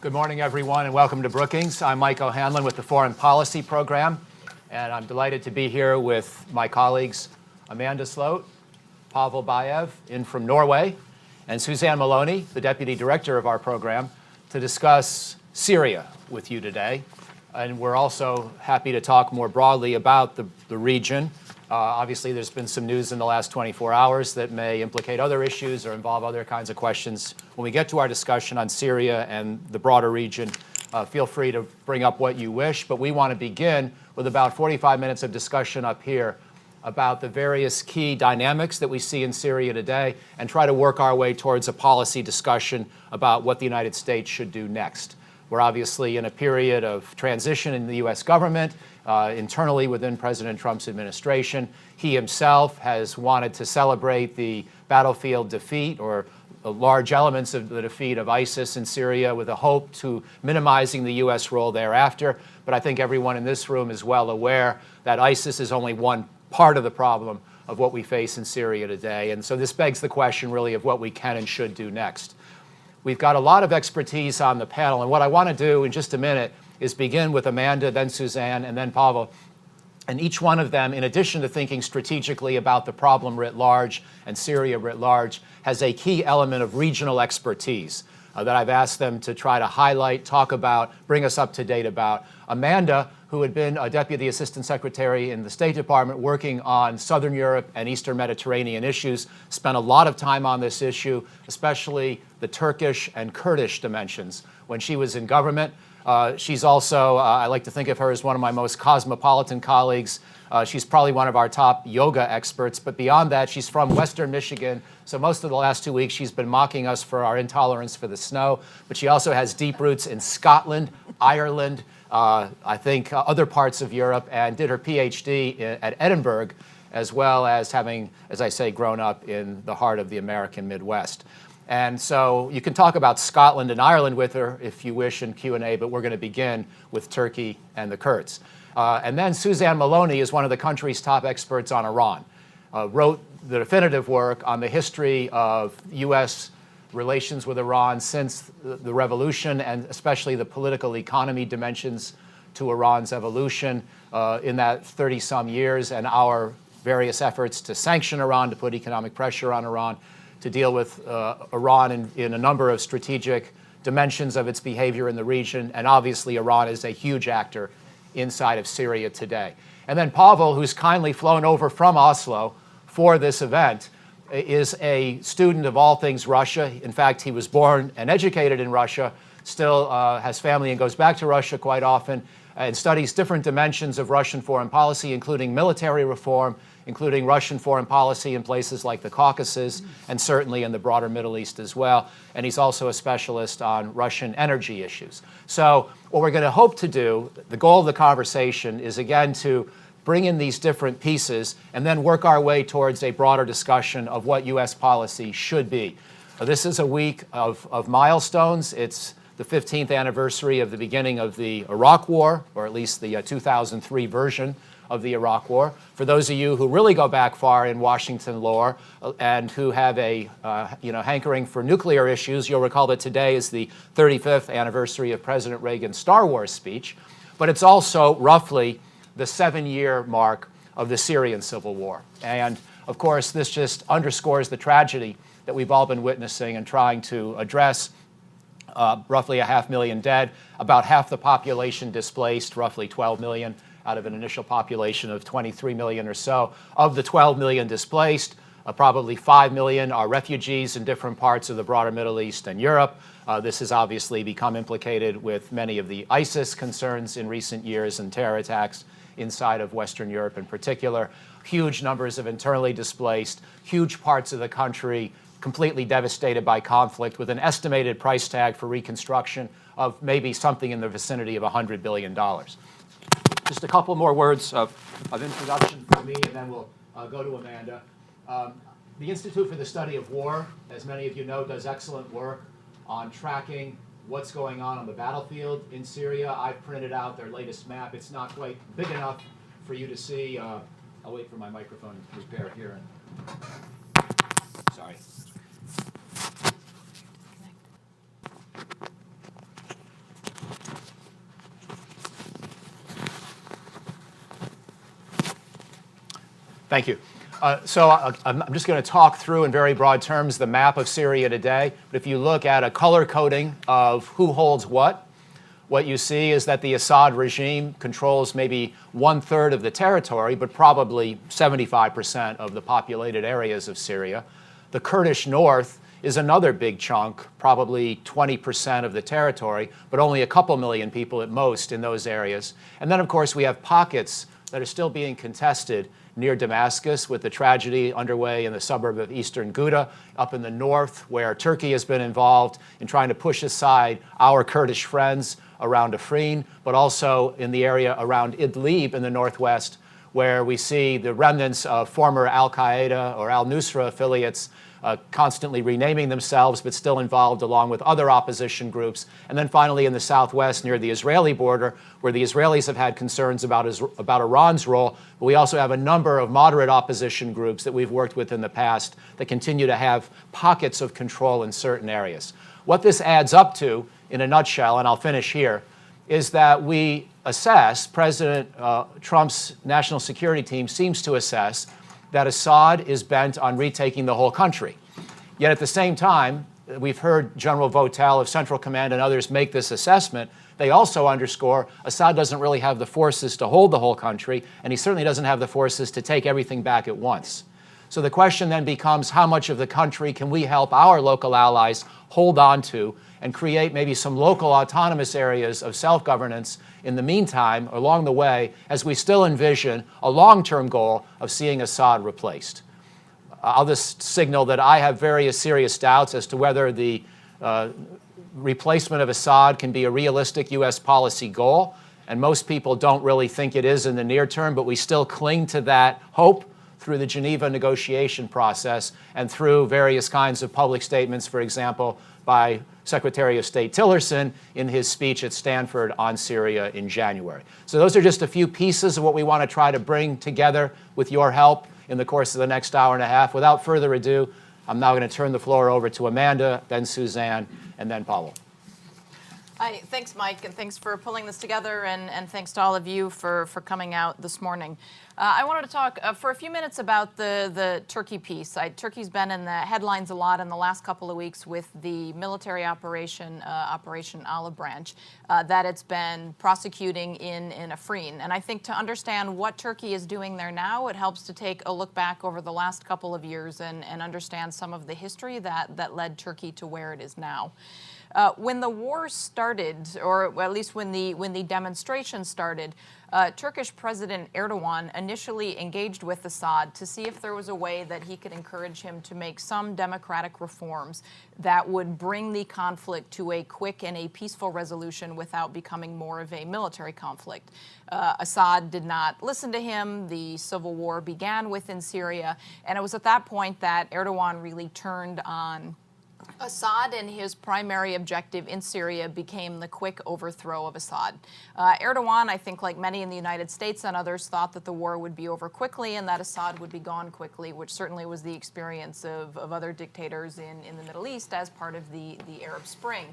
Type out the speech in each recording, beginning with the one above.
Good morning, everyone, and welcome to Brookings. I'm Mike O'Hanlon with the Foreign Policy Program, and I'm delighted to be here with my colleagues Amanda Sloat, Pavel Bayev, in from Norway, and Suzanne Maloney, the Deputy Director of our program, to discuss Syria with you today. And we're also happy to talk more broadly about the region. Obviously, there's been some news in the last 24 hours that may implicate other issues or involve other kinds of questions. When we get to our discussion on Syria and the broader region, feel free to bring up what you wish. But we want to begin with about 45 minutes of discussion up here about the various key dynamics that we see in Syria today and try to work our way towards a policy discussion about what the United States should do next. We're obviously in a period of transition in the U.S. government, internally within President Trump's administration. He himself has wanted to celebrate the battlefield defeat or large elements of the defeat of ISIS in Syria with a hope to minimizing the U.S. role thereafter. But I think everyone in this room is well aware that ISIS is only one part of the problem of what we face in Syria today. And so this begs the question really of what we can and should do next. We've got a lot of expertise on the panel, and what I want to do in just a minute is begin with Amanda, then Suzanne, and then Pavel. And each one of them, in addition to thinking strategically about the problem writ large and Syria writ large, has a key element of regional expertise that I've asked them to try to highlight, talk about, bring us up to date about. Amanda, who had been a Deputy Assistant Secretary in the State Department working on Southern Europe and Eastern Mediterranean issues, spent a lot of time on this issue, especially the Turkish and Kurdish dimensions when she was in government. She's also, I like to think of her as one of my most cosmopolitan colleagues. She's probably one of our top yoga experts, but beyond that, she's from Western Michigan. So most of the last 2 weeks, she's been mocking us for our intolerance for the snow, but she also has deep roots in Scotland, Ireland, I think other parts of Europe, and did her PhD at Edinburgh, as well as having, as I say, grown up in the heart of the American Midwest. And so you can talk about Scotland and Ireland with her if you wish in Q&A, but we're going to begin with Turkey and the Kurds. And then Suzanne Maloney is one of the country's top experts on Iran, wrote the definitive work on the history of U.S. relations with Iran since the revolution, and especially the political economy dimensions to Iran's evolution in that 30-some years, and our various efforts to sanction Iran, to put economic pressure on Iran, to deal with Iran in a number of strategic dimensions of its behavior in the region. And obviously, Iran is a huge actor inside of Syria today. And then Pavel, who's kindly flown over from Oslo for this event, is a student of all things Russia. In fact, he was born and educated in Russia, still has family and goes back to Russia quite often, and studies different dimensions of Russian foreign policy, including military reform, including Russian foreign policy in places like the Caucasus, and certainly in the broader Middle East as well. And he's also a specialist on Russian energy issues. So what we're going to hope to do, the goal of the conversation, is again to bring in these different pieces and then work our way towards a broader discussion of what U.S. policy should be. This is a week of milestones. It's the 15th anniversary of the beginning of the Iraq War, or at least the 2003 version of the Iraq War. For those of you who really go back far in Washington lore and who have a hankering for nuclear issues, you'll recall that today is the 35th anniversary of President Reagan's Star Wars speech, but it's also roughly the 7-year mark of the Syrian civil war. And of course, this just underscores the tragedy that we've all been witnessing and trying to address. Roughly 500,000 dead, about half the population displaced, roughly 12 million out of an initial population of 23 million or so. Of the 12 million displaced, probably 5 million are refugees in different parts of the broader Middle East and Europe. This has obviously become implicated with many of the ISIS concerns in recent years and terror attacks inside of Western Europe in particular. Huge numbers of internally displaced, huge parts of the country completely devastated by conflict, with an estimated price tag for reconstruction of maybe something in the vicinity of $100 billion. Just a couple more words of introduction from me, and then we'll go to Amanda. The Institute for the Study of War, as many of you know, does excellent work on tracking what's going on the battlefield in Syria. I've printed out their latest map. It's not quite big enough for you to see. I'll wait for my microphone to repair here. Sorry. Thank you. I'm just going to talk through in very broad terms the map of Syria today. But if you look at a color coding of who holds what you see is that the Assad regime controls maybe 1/3 of the territory, but probably 75% of the populated areas of Syria. The Kurdish north is another big chunk, probably 20% of the territory, but only a couple million people at most in those areas. And then, of course, we have pockets that are still being contested near Damascus, with the tragedy underway in the suburb of eastern Ghouta, up in the north, where Turkey has been involved in trying to push aside our Kurdish friends around Afrin, but also in the area around Idlib in the northwest, where we see the remnants of former al-Qaeda or al-Nusra affiliates constantly renaming themselves, but still involved along with other opposition groups. And then finally in the southwest near the Israeli border, where the Israelis have had concerns about Iran's role, but we also have a number of moderate opposition groups that we've worked with in the past that continue to have pockets of control in certain areas. What this adds up to, in a nutshell, and I'll finish here, is that we assess, President Trump's national security team seems to assess, that Assad is bent on retaking the whole country. Yet at the same time, we've heard General Votel of Central Command and others make this assessment. They also underscore Assad doesn't really have the forces to hold the whole country, and he certainly doesn't have the forces to take everything back at once. So the question then becomes, how much of the country can we help our local allies hold on to and create maybe some local autonomous areas of self-governance in the meantime, along the way, as we still envision a long-term goal of seeing Assad replaced. I'll just signal that I have various serious doubts as to whether the replacement of Assad can be a realistic U.S. policy goal, and most people don't really think it is in the near term, but we still cling to that hope through the Geneva negotiation process and through various kinds of public statements, for example, by Secretary of State Tillerson in his speech at Stanford on Syria in January. So those are just a few pieces of what we want to try to bring together with your help in the course of the next hour and a half. Without further ado, I'm now going to turn the floor over to Amanda, then Suzanne, and then Pavel. Hi, thanks, Mike, and thanks for pulling this together, and thanks to all of you for coming out this morning. I wanted to talk for a few minutes about the Turkey piece. Turkey's been in the headlines a lot in the last couple of weeks with the military Operation Olive Branch that it's been prosecuting in Afrin. And I think to understand what Turkey is doing there now, it helps to take a look back over the last couple of years and understand some of the history that led Turkey to where it is now. When the war started, or at least when the demonstration started, Turkish President Erdogan initially engaged with Assad to see if there was a way that he could encourage him to make some democratic reforms that would bring the conflict to a quick and a peaceful resolution without becoming more of a military conflict. Assad did not listen to him. The civil war began within Syria, and it was at that point that Erdogan really turned on Assad, and his primary objective in Syria became the quick overthrow of Assad. Erdogan, I think like many in the United States and others, thought that the war would be over quickly and that Assad would be gone quickly, which certainly was the experience of other dictators in the Middle East as part of the Arab Spring.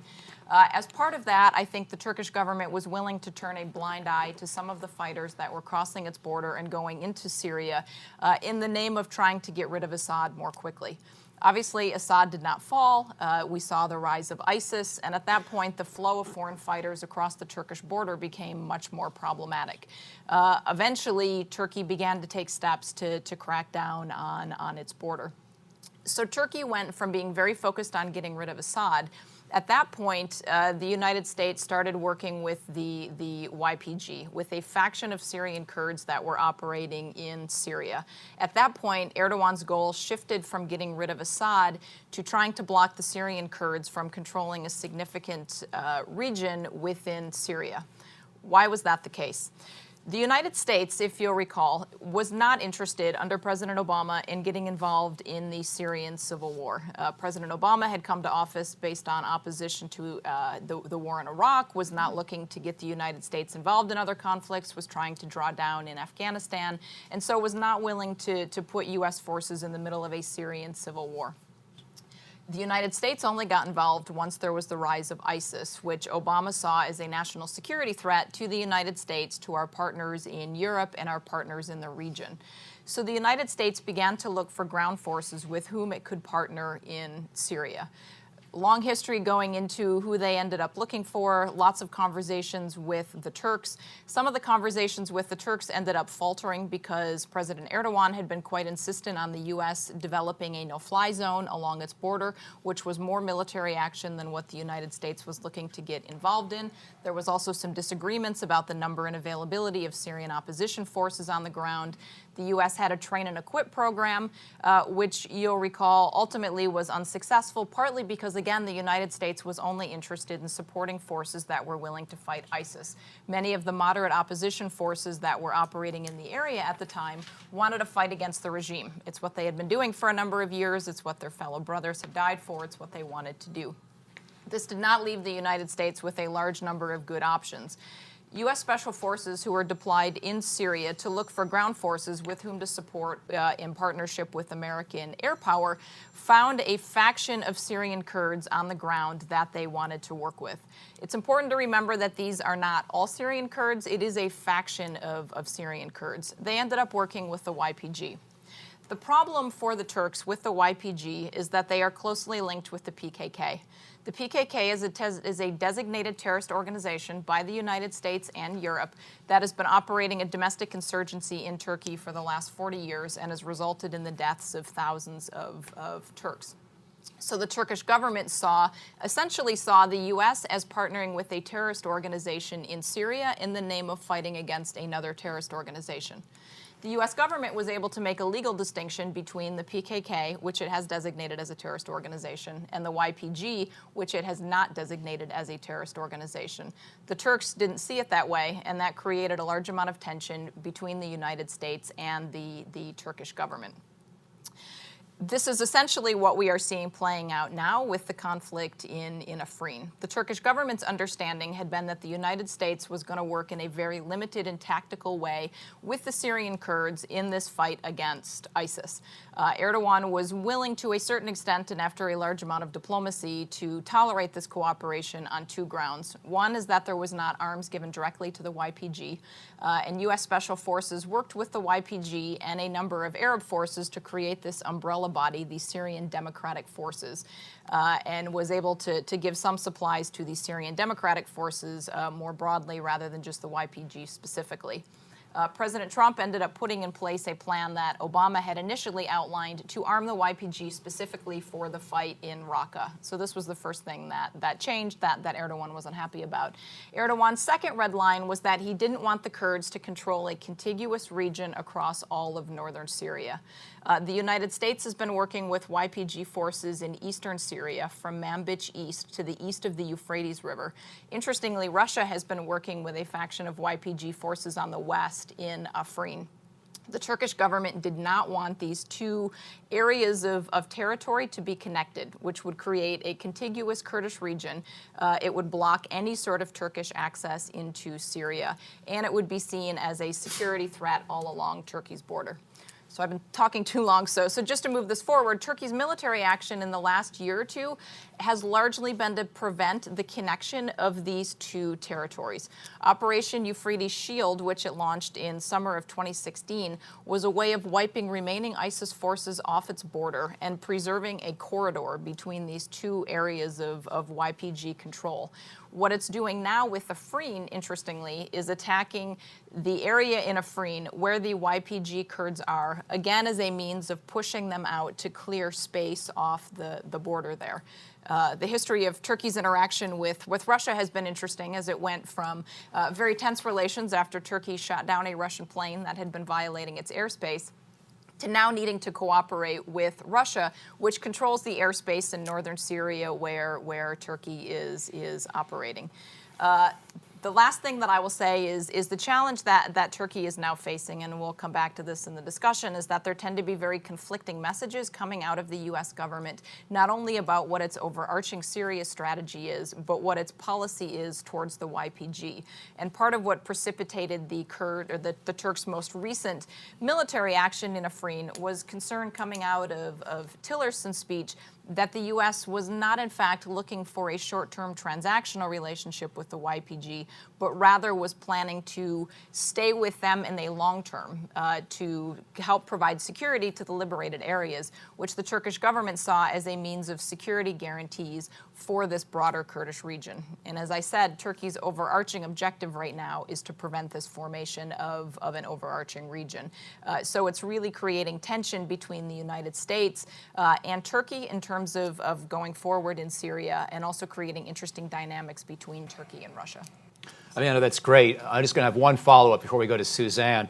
As part of that, I think the Turkish government was willing to turn a blind eye to some of the fighters that were crossing its border and going into Syria in the name of trying to get rid of Assad more quickly. Obviously, Assad did not fall. We saw the rise of ISIS, and at that point, the flow of foreign fighters across the Turkish border became much more problematic. Eventually, Turkey began to take steps to crack down on its border. So Turkey went from being very focused on getting rid of Assad. At that point, the United States started working with the YPG, with a faction of Syrian Kurds that were operating in Syria. At that point, Erdogan's goal shifted from getting rid of Assad to trying to block the Syrian Kurds from controlling a significant region within Syria. Why was that the case? The United States, if you'll recall, was not interested under President Obama in getting involved in the Syrian civil war. President Obama had come to office based on opposition to the war in Iraq, was not looking to get the United States involved in other conflicts, was trying to draw down in Afghanistan, and so was not willing to put U.S. forces in the middle of a Syrian civil war. The United States only got involved once there was the rise of ISIS, which Obama saw as a national security threat to the United States, to our partners in Europe, and our partners in the region. So the United States began to look for ground forces with whom it could partner in Syria. Long history going into who they ended up looking for, lots of conversations with the Turks. Some of the conversations with the Turks ended up faltering because President Erdogan had been quite insistent on the U.S. developing a no-fly zone along its border, which was more military action than what the United States was looking to get involved in. There was also some disagreements about the number and availability of Syrian opposition forces on the ground. The U.S. had a train and equip program, which you'll recall ultimately was unsuccessful, partly because, again, the United States was only interested in supporting forces that were willing to fight ISIS. Many of the moderate opposition forces that were operating in the area at the time wanted to fight against the regime. It's what they had been doing for a number of years. It's what their fellow brothers had died for. It's what they wanted to do. This did not leave the United States with a large number of good options. U.S. Special Forces who were deployed in Syria to look for ground forces with whom to support in partnership with American air power found a faction of Syrian Kurds on the ground that they wanted to work with. It's important to remember that these are not all Syrian Kurds. It is a faction of Syrian Kurds. They ended up working with the YPG. The problem for the Turks with the YPG is that they are closely linked with the PKK. The PKK is a designated terrorist organization by the United States and Europe that has been operating a domestic insurgency in Turkey for the last 40 years and has resulted in the deaths of thousands of Turks. So the Turkish government essentially saw the U.S. as partnering with a terrorist organization in Syria in the name of fighting against another terrorist organization. The U.S. government was able to make a legal distinction between the PKK, which it has designated as a terrorist organization, and the YPG, which it has not designated as a terrorist organization. The Turks didn't see it that way, and that created a large amount of tension between the United States and the Turkish government. This is essentially what we are seeing playing out now with the conflict in Afrin. The Turkish government's understanding had been that the United States was going to work in a very limited and tactical way with the Syrian Kurds in this fight against ISIS. Erdogan was willing to a certain extent and after a large amount of diplomacy to tolerate this cooperation on two grounds. One is that there was not arms given directly to the YPG, and U.S. Special Forces worked with the YPG and a number of Arab forces to create this umbrella body, the Syrian Democratic Forces, and was able to give some supplies to the Syrian Democratic Forces more broadly rather than just the YPG specifically. President Trump ended up putting in place a plan that Obama had initially outlined to arm the YPG specifically for the fight in Raqqa. So this was the first thing that changed, that Erdogan wasn't happy about. Erdogan's second red line was that he didn't want the Kurds to control a contiguous region across all of northern Syria. The United States has been working with YPG forces in eastern Syria from Manbij east to the east of the Euphrates River. Interestingly, Russia has been working with a faction of YPG forces on the west in Afrin. The Turkish government did not want these two areas of territory to be connected, which would create a contiguous Kurdish region. It would block any sort of Turkish access into Syria, and it would be seen as a security threat all along Turkey's border. So I've been talking too long, so just to move this forward, Turkey's military action in the last year or two has largely been to prevent the connection of these two territories. Operation Euphrates Shield, which it launched in summer of 2016, was a way of wiping remaining ISIS forces off its border and preserving a corridor between these two areas of YPG control. What it's doing now with Afrin, interestingly, is attacking the area in Afrin where the YPG Kurds are, again as a means of pushing them out to clear space off the border there. The history of Turkey's interaction with Russia has been interesting as it went from very tense relations after Turkey shot down a Russian plane that had been violating its airspace to now needing to cooperate with Russia, which controls the airspace in northern Syria where Turkey is operating. The last thing that I will say is the challenge that Turkey is now facing, and we'll come back to this in the discussion, is that there tend to be very conflicting messages coming out of the U.S. government, not only about what its overarching Syria strategy is, but what its policy is towards the YPG. And part of what precipitated the Turks' most recent military action in Afrin was concern coming out of Tillerson's speech that the U.S. was not, in fact, looking for a short-term transactional relationship with the YPG, but rather was planning to stay with them in a long term to help provide security to the liberated areas, which the Turkish government saw as a means of security guarantees for this broader Kurdish region. And as I said, Turkey's overarching objective right now is to prevent this formation of an overarching region. So it's really creating tension between the United States and Turkey in terms of going forward in Syria, and also creating interesting dynamics between Turkey and Russia. Amanda, that's great. I'm just going to have one follow-up before we go to Suzanne.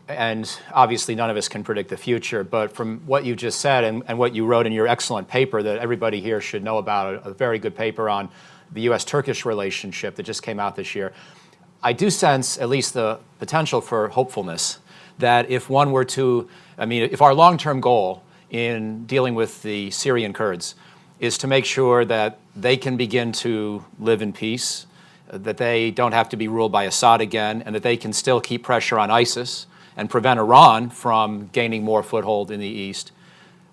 And obviously none of us can predict the future, but from what you just said and what you wrote in your excellent paper that everybody here should know about, a very good paper on the U.S.-Turkish relationship that just came out this year, I do sense at least the potential for hopefulness that if one were to, if our long-term goal in dealing with the Syrian Kurds is to make sure that they can begin to live in peace, that they don't have to be ruled by Assad again, and that they can still keep pressure on ISIS and prevent Iran from gaining more foothold in the east.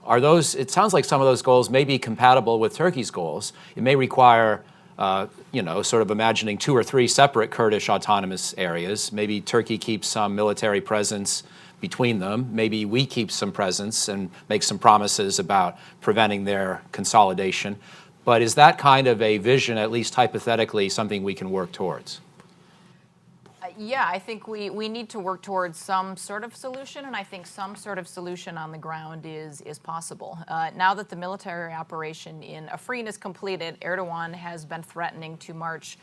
It sounds like some of those goals may be compatible with Turkey's goals. It may require, sort of imagining 2 or 3 separate Kurdish autonomous areas. Maybe Turkey keeps some military presence between them. Maybe we keep some presence and make some promises about preventing their consolidation. But is that kind of a vision, at least hypothetically, something we can work towards? Yeah, I think we need to work towards some sort of solution, and I think some sort of solution on the ground is possible. Now that the military operation in Afrin is completed, Erdogan has been threatening to march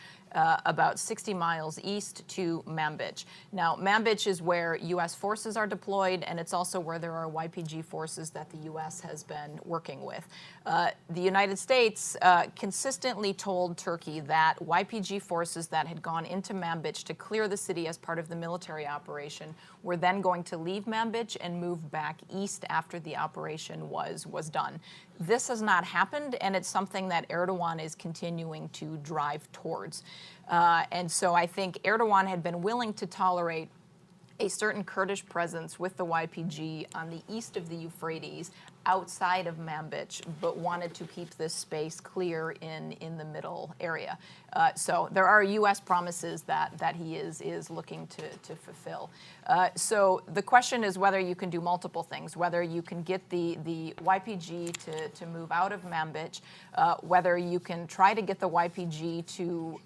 about 60 miles east to Manbij. Now, Manbij is where U.S. forces are deployed, and it's also where there are YPG forces that the U.S. has been working with. The United States consistently told Turkey that YPG forces that had gone into Manbij to clear the city as part of the military operation were then going to leave Manbij and move back east after the operation was done. This has not happened, and it's something that Erdogan is continuing to drive towards. And so I think Erdogan had been willing to tolerate a certain Kurdish presence with the YPG on the east of the Euphrates, outside of Manbij, but wanted to keep this space clear in the middle area. So there are U.S. promises that he is looking to fulfill. So the question is whether you can do multiple things, whether you can get the YPG to move out of Manbij, whether you can try to get the YPG to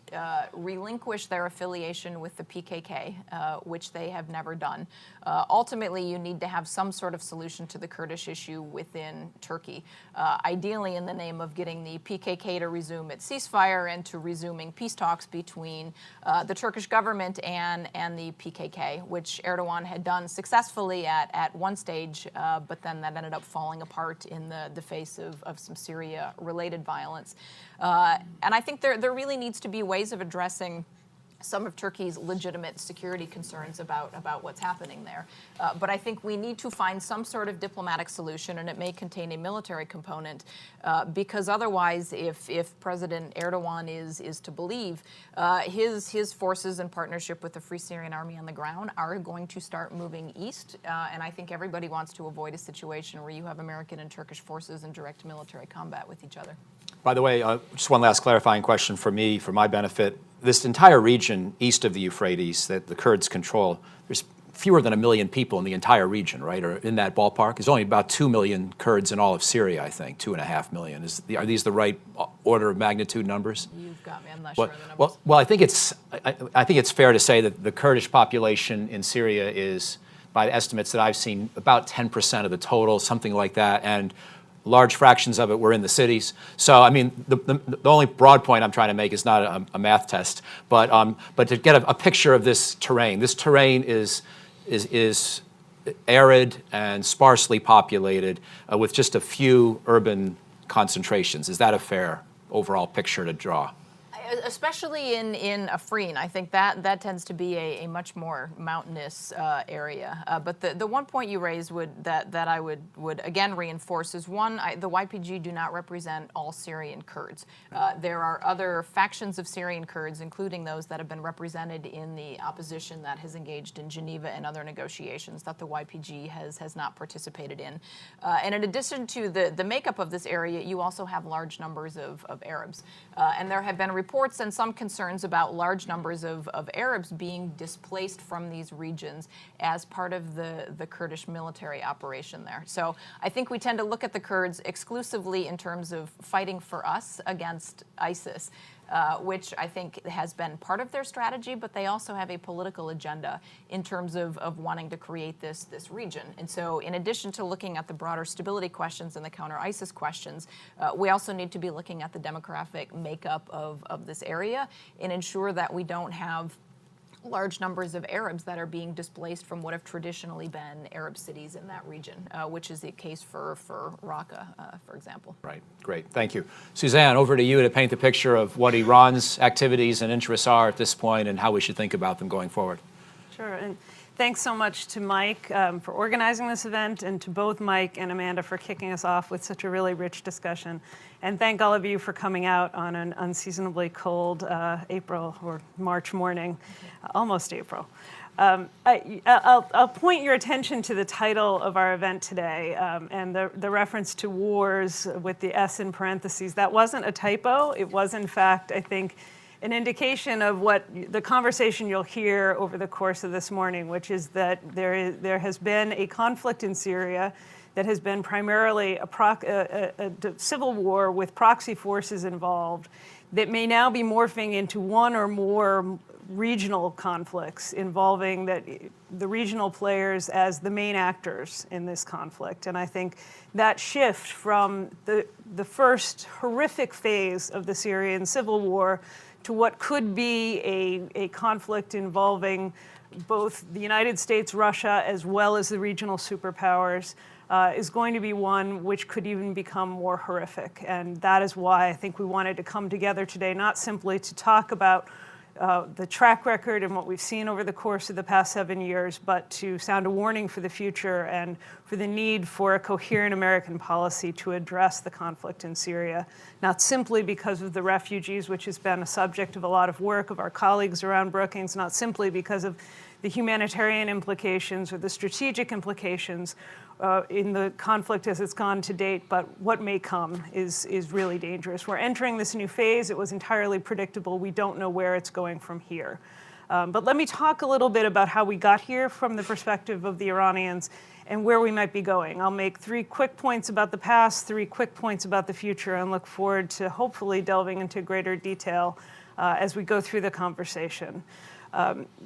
relinquish their affiliation with the PKK, which they have never done. Ultimately, you need to have some sort of solution to the Kurdish issue within Turkey, ideally in the name of getting the PKK to resume its ceasefire and to resuming peace talks between the Turkish government and the PKK, which Erdogan had done successfully at one stage, but then that ended up falling apart in the face of some Syria-related violence. And I think there really needs to be ways of addressing some of Turkey's legitimate security concerns about what's happening there. But I think we need to find some sort of diplomatic solution, and it may contain a military component, because otherwise, if President Erdogan is to believe, his forces in partnership with the Free Syrian Army on the ground are going to start moving east. And I think everybody wants to avoid a situation where you have American and Turkish forces in direct military combat with each other. By the way, just one last clarifying question for me, for my benefit. This entire region east of the Euphrates that the Kurds control, there's fewer than 1 million people in the entire region, right, or in that ballpark? There's only about 2 million Kurds in all of Syria, I think, 2.5 million. Are these the right order of magnitude numbers? You've got me. I'm not sure of the numbers. Well, I think it's fair to say that the Kurdish population in Syria is, by the estimates that I've seen, about 10% of the total, something like that, and large fractions of it were in the cities. So, I mean, the only broad point I'm trying to make is not a math test, but to get a picture of this terrain. This terrain is arid and sparsely populated with just a few urban concentrations. Is that a fair overall picture to draw? Especially in Afrin, I think that tends to be a much more mountainous area. But the one point you raised that I would again reinforce is one, the YPG do not represent all Syrian Kurds. There are other factions of Syrian Kurds, including those that have been represented in the opposition that has engaged in Geneva and other negotiations that the YPG has not participated in. And in addition to the makeup of this area, you also have large numbers of Arabs. And there have been reports and some concerns about large numbers of Arabs being displaced from these regions as part of the Kurdish military operation there. So I think we tend to look at the Kurds exclusively in terms of fighting for us against ISIS, which I think has been part of their strategy, but they also have a political agenda in terms of wanting to create this region. And so in addition to looking at the broader stability questions and the counter-ISIS questions, we also need to be looking at the demographic makeup of this area and ensure that we don't have large numbers of Arabs that are being displaced from what have traditionally been Arab cities in that region, which is the case for Raqqa, for example. Right, great, thank you. Suzanne, over to you to paint the picture of what Iran's activities and interests are at this point and how we should think about them going forward. Sure, and thanks so much to Mike for organizing this event, and to both Mike and Amanda for kicking us off with such a really rich discussion. And thank all of you for coming out on an unseasonably cold April or March morning, almost April. I'll point your attention to the title of our event today, and the reference to wars with the S in parentheses. That wasn't a typo. It was, in fact, I think, an indication of what the conversation you'll hear over the course of this morning, which is that there has been a conflict in Syria that has been primarily a civil war with proxy forces involved that may now be morphing into one or more regional conflicts involving the regional players as the main actors in this conflict. And I think that shift from the first horrific phase of the Syrian civil war to what could be a conflict involving both the United States, Russia, as well as the regional superpowers, is going to be one which could even become more horrific. And that is why I think we wanted to come together today, not simply to talk about the track record and what we've seen over the course of the past 7 years, but to sound a warning for the future and for the need for a coherent American policy to address the conflict in Syria, not simply because of the refugees, which has been a subject of a lot of work of our colleagues around Brookings, not simply because of the humanitarian implications or the strategic implications in the conflict as it's gone to date, but what may come is really dangerous. We're entering this new phase. It was entirely predictable. We don't know where it's going from here. But let me talk a little bit about how we got here from the perspective of the Iranians and where we might be going. I'll make 3 quick points about the past, 3 quick points about the future, and look forward to hopefully delving into greater detail as we go through the conversation.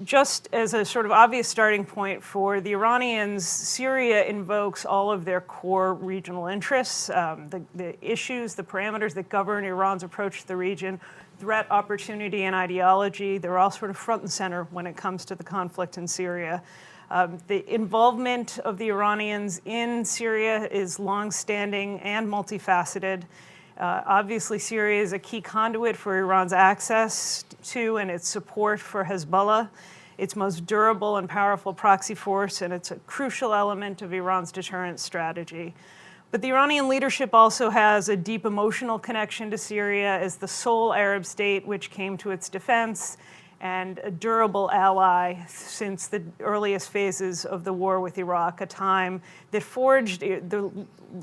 Just as a sort of obvious starting point for the Iranians, Syria invokes all of their core regional interests, the issues, the parameters that govern Iran's approach to the region, threat, opportunity, and ideology. They're all sort of front and center when it comes to the conflict in Syria. The involvement of the Iranians in Syria is longstanding and multifaceted. Obviously, Syria is a key conduit for Iran's access to and its support for Hezbollah, its most durable and powerful proxy force, and it's a crucial element of Iran's deterrent strategy. But the Iranian leadership also has a deep emotional connection to Syria as the sole Arab state which came to its defense and a durable ally since the earliest phases of the war with Iraq, a time that forged the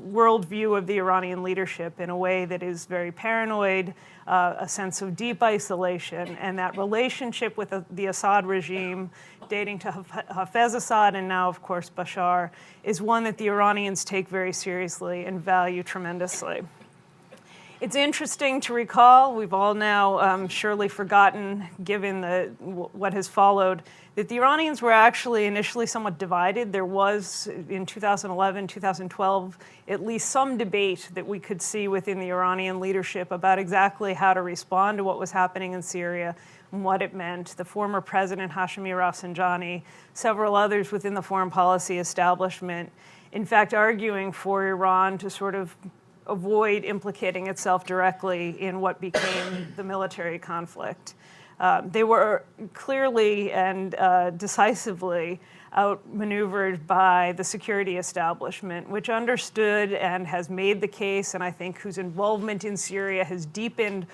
worldview of the Iranian leadership in a way that is very paranoid, a sense of deep isolation, and that relationship with the Assad regime, dating to Hafez Assad and now, of course, Bashar, is one that the Iranians take very seriously and value tremendously. It's interesting to recall, we've all now surely forgotten, given what has followed, that the Iranians were actually initially somewhat divided. There was, in 2011, 2012, at least some debate that we could see within the Iranian leadership about exactly how to respond to what was happening in Syria and what it meant. The former president, Hashemi Rafsanjani, several others within the foreign policy establishment, in fact, arguing for Iran to sort of avoid implicating itself directly in what became the military conflict. They were clearly and decisively outmaneuvered by the security establishment, which understood and has made the case, and I think whose involvement in Syria has deepened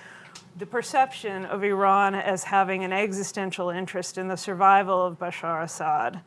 the perception of Iran as having an existential interest in the survival of Bashar Assad.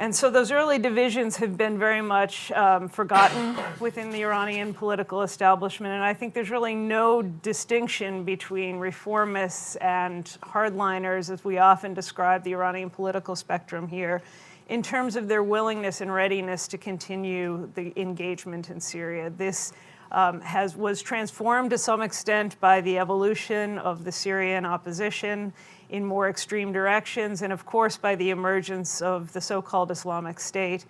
And so those early divisions have been very much forgotten within the Iranian political establishment, and I think there's really no distinction between reformists and hardliners, as we often describe the Iranian political spectrum here, in terms of their willingness and readiness to continue the engagement in Syria. This was transformed to some extent by the evolution of the Syrian opposition in more extreme directions, and of course by the emergence of the so-called Islamic State.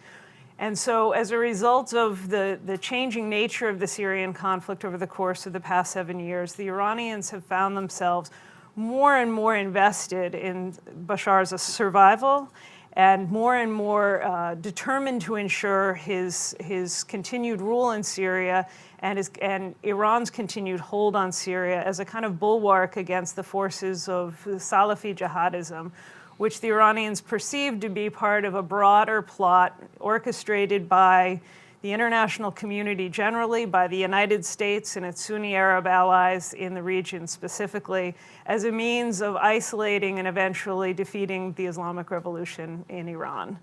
And so as a result of the changing nature of the Syrian conflict over the course of the past 7 years, the Iranians have found themselves more and more invested in Bashar's survival and more determined to ensure his continued rule in Syria and Iran's continued hold on Syria as a kind of bulwark against the forces of Salafi jihadism, which the Iranians perceived to be part of a broader plot orchestrated by the international community generally, by the United States and its Sunni Arab allies in the region specifically, as a means of isolating and eventually defeating the Islamic Revolution in Iran.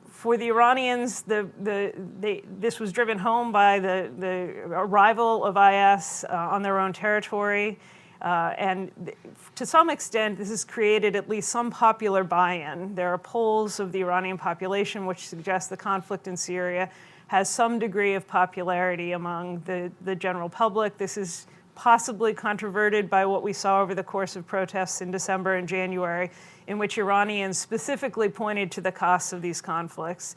For the Iranians, this was driven home by the arrival of IS on their own territory. And to some extent, this has created at least some popular buy-in. There are polls of the Iranian population which suggest the conflict in Syria has some degree of popularity among the general public. This is possibly controverted by what we saw over the course of protests in December and January, in which Iranians specifically pointed to the costs of these conflicts,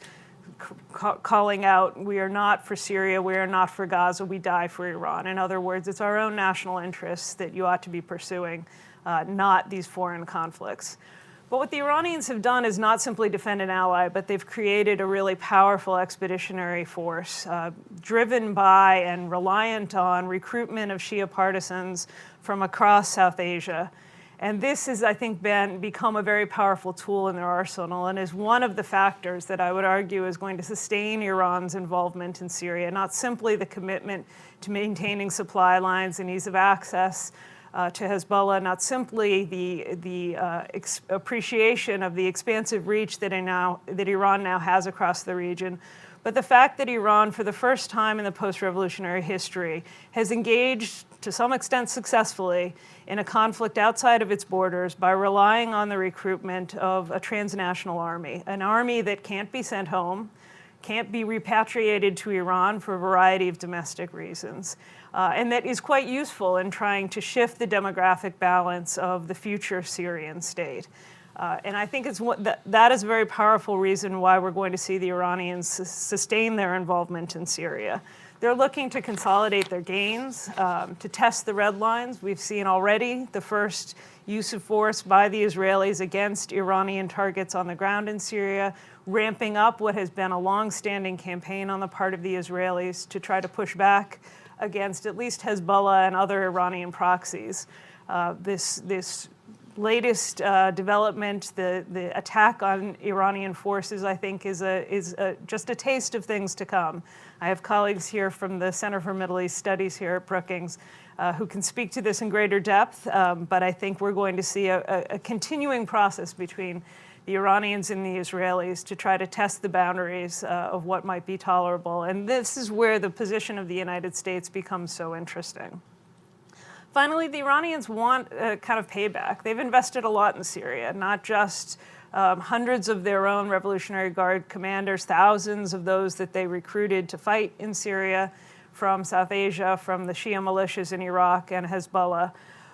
calling out, we are not for Syria, we are not for Gaza, we die for Iran. In other words, it's our own national interests that you ought to be pursuing, not these foreign conflicts. But what the Iranians have done is not simply defend an ally, but they've created a really powerful expeditionary force, driven by and reliant on recruitment of Shia partisans from across South Asia. And this has, I think, become a very powerful tool in their arsenal and is one of the factors that I would argue is going to sustain Iran's involvement in Syria, not simply the commitment to maintaining supply lines and ease of access to Hezbollah, not simply the appreciation of the expansive reach that Iran now has across the region, but the fact that Iran, for the first time in the post-revolutionary history, has engaged to some extent successfully in a conflict outside of its borders by relying on the recruitment of a transnational army, an army that can't be sent home, can't be repatriated to Iran for a variety of domestic reasons, and that is quite useful in trying to shift the demographic balance of the future Syrian state. And I think that is a very powerful reason why we're going to see the Iranians sustain their involvement in Syria. They're looking to consolidate their gains, to test the red lines. We've seen already the first use of force by the Israelis against Iranian targets on the ground in Syria, ramping up what has been a long-standing campaign on the part of the Israelis to try to push back against at least Hezbollah and other Iranian proxies. This latest development, the attack on Iranian forces, I think, is just a taste of things to come. I have colleagues here from the Center for Middle East Studies here at Brookings who can speak to this in greater depth, but I think we're going to see a continuing process between the Iranians and the Israelis to try to test the boundaries of what might be tolerable. And this is where the position of the United States becomes so interesting. Finally, the Iranians want a kind of payback. They've invested a lot in Syria, not just hundreds of their own Revolutionary Guard commanders, thousands of those that they recruited to fight in Syria from South Asia, from the Shia militias in Iraq and Hezbollah,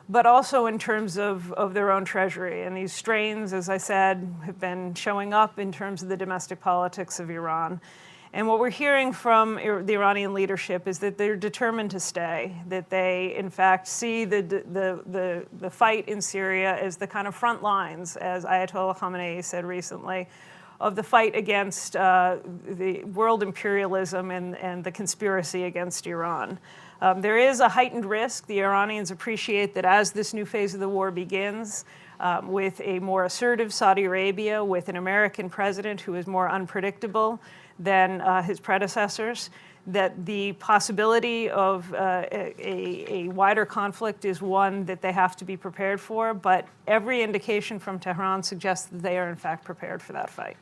but also in terms of their own treasury. And these strains, as I said, have been showing up in terms of the domestic politics of Iran. And what we're hearing from the Iranian leadership is that they're determined to stay, that they, in fact, see the fight in Syria as the kind of front lines, as Ayatollah Khamenei said recently, of the fight against the world imperialism and the conspiracy against Iran. There is a heightened risk. The Iranians appreciate that as this new phase of the war begins, with a more assertive Saudi Arabia, with an American president who is more unpredictable than his predecessors, that the possibility of a wider conflict is one that they have to be prepared for, but every indication from Tehran suggests that they are in fact prepared for that fight.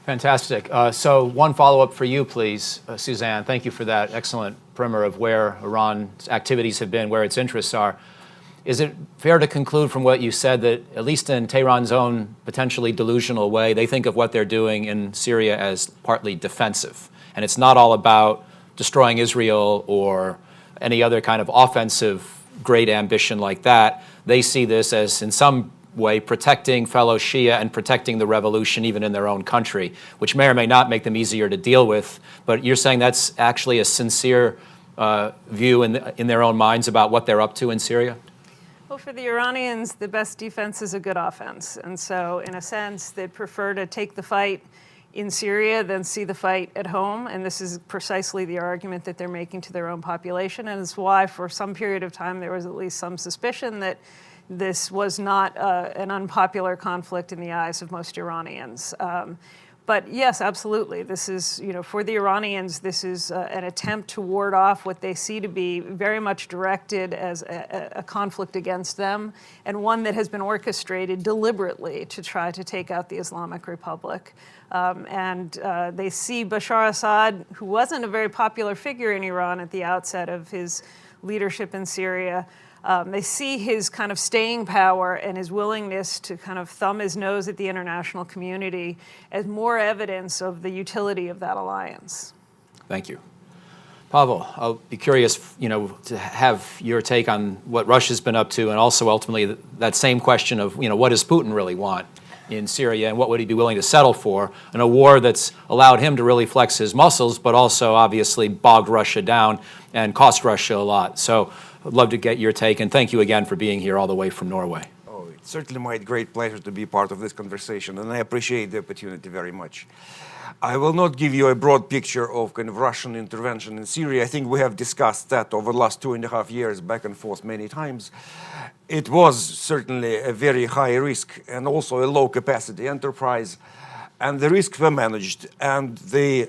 Fantastic. So one follow-up for you, please, Suzanne. Thank you for that excellent primer of where Iran's activities have been, where its interests are. Is it fair to conclude from what you said that, at least in Tehran's own potentially delusional way, they think of what they're doing in Syria as partly defensive? And it's not all about destroying Israel or any other kind of offensive great ambition like that. They see this as, in some way, protecting fellow Shia and protecting the revolution even in their own country, which may or may not make them easier to deal with. But you're saying that's actually a sincere view in their own minds about what they're up to in Syria? Well, for the Iranians, the best defense is a good offense. And so, in a sense, they'd prefer to take the fight in Syria than see the fight at home. And this is precisely the argument that they're making to their own population. And it's why, for some period of time, there was at least some suspicion that this was not an unpopular conflict in the eyes of most Iranians. But yes, absolutely. This is, for the Iranians, this is an attempt to ward off what they see to be very much directed as a conflict against them, and one that has been orchestrated deliberately to try to take out the Islamic Republic. And they see Bashar Assad, who wasn't a very popular figure in Iran at the outset of his leadership in Syria, they see his kind of staying power and his willingness to kind of thumb his nose at the international community as more evidence of the utility of that alliance. Thank you. Pavel, I'll be curious, to have your take on what Russia's been up to, and also ultimately that same question of, what does Putin really want in Syria, and what would he be willing to settle for in a war that's allowed him to really flex his muscles, but also obviously bogged Russia down and cost Russia a lot. So I'd love to get your take, and thank you again for being here all the way from Norway. Oh, it's certainly my great pleasure to be part of this conversation, and I appreciate the opportunity very much. I will not give you a broad picture of kind of Russian intervention in Syria. I think we have discussed that over the last 2.5 years, back and forth many times. It was certainly a very high risk and also a low capacity enterprise, and the risks were managed, and the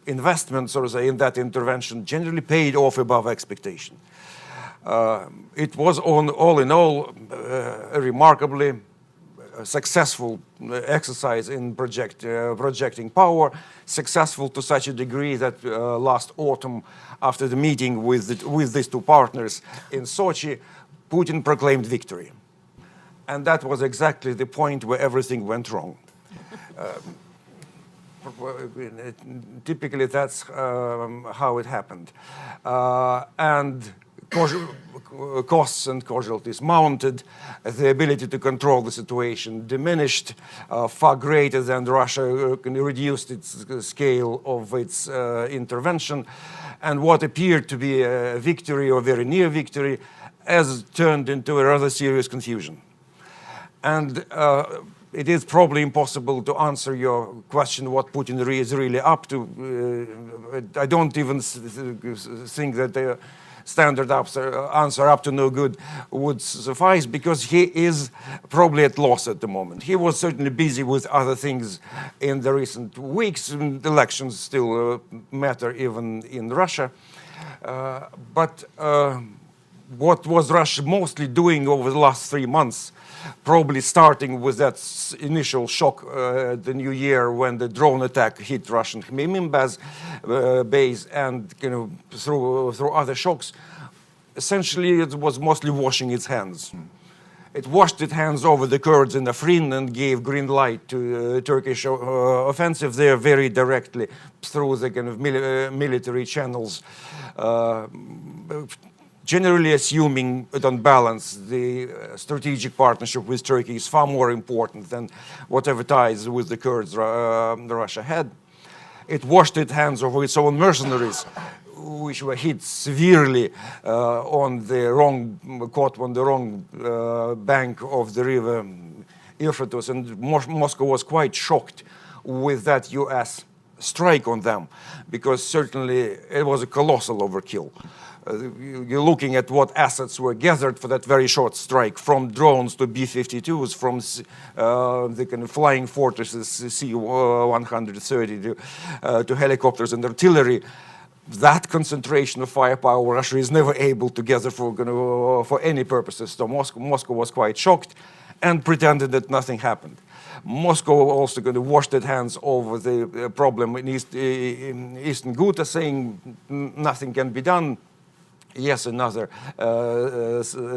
investment, so to say, in that intervention generally paid off above expectation. It was all in all a remarkably successful exercise in projecting power, successful to such a degree that last autumn, after the meeting with these two partners in Sochi, Putin proclaimed victory. And that was exactly the point where everything went wrong. Typically, that's how it happened. And costs and casualties mounted, the ability to control the situation diminished, far greater than Russia reduced its scale of its intervention, and what appeared to be a victory or very near victory has turned into a rather serious confusion. And it is probably impossible to answer your question what Putin is really up to. I don't even think that the standard answer up to no good would suffice, because he is probably at loss at the moment. He was certainly busy with other things in the recent weeks, and elections still matter even in Russia. But what was Russia mostly doing over the last 3 months, probably starting with that initial shock the new year when the drone attack hit Russian Khmeimim base, and through other shocks, essentially it was mostly washing its hands. It washed its hands over the Kurds in Afrin and gave green light to Turkish offensive there very directly through the kind of military channels, generally assuming that on balance the strategic partnership with Turkey is far more important than whatever ties with the Kurds Russia had. It washed its hands over its own mercenaries, which were hit severely caught on the wrong bank of the river effort, and Moscow was quite shocked with that U.S. strike on them, because certainly it was a colossal overkill. You're looking at what assets were gathered for that very short strike, from drones to B-52s, from the kind of flying fortresses, C-130 to helicopters and artillery. That concentration of firepower Russia is never able to gather for any purposes. So Moscow was quite shocked and pretended that nothing happened. Moscow also going to washed its hands over the problem in Eastern Ghouta, saying nothing can be done. Yes, another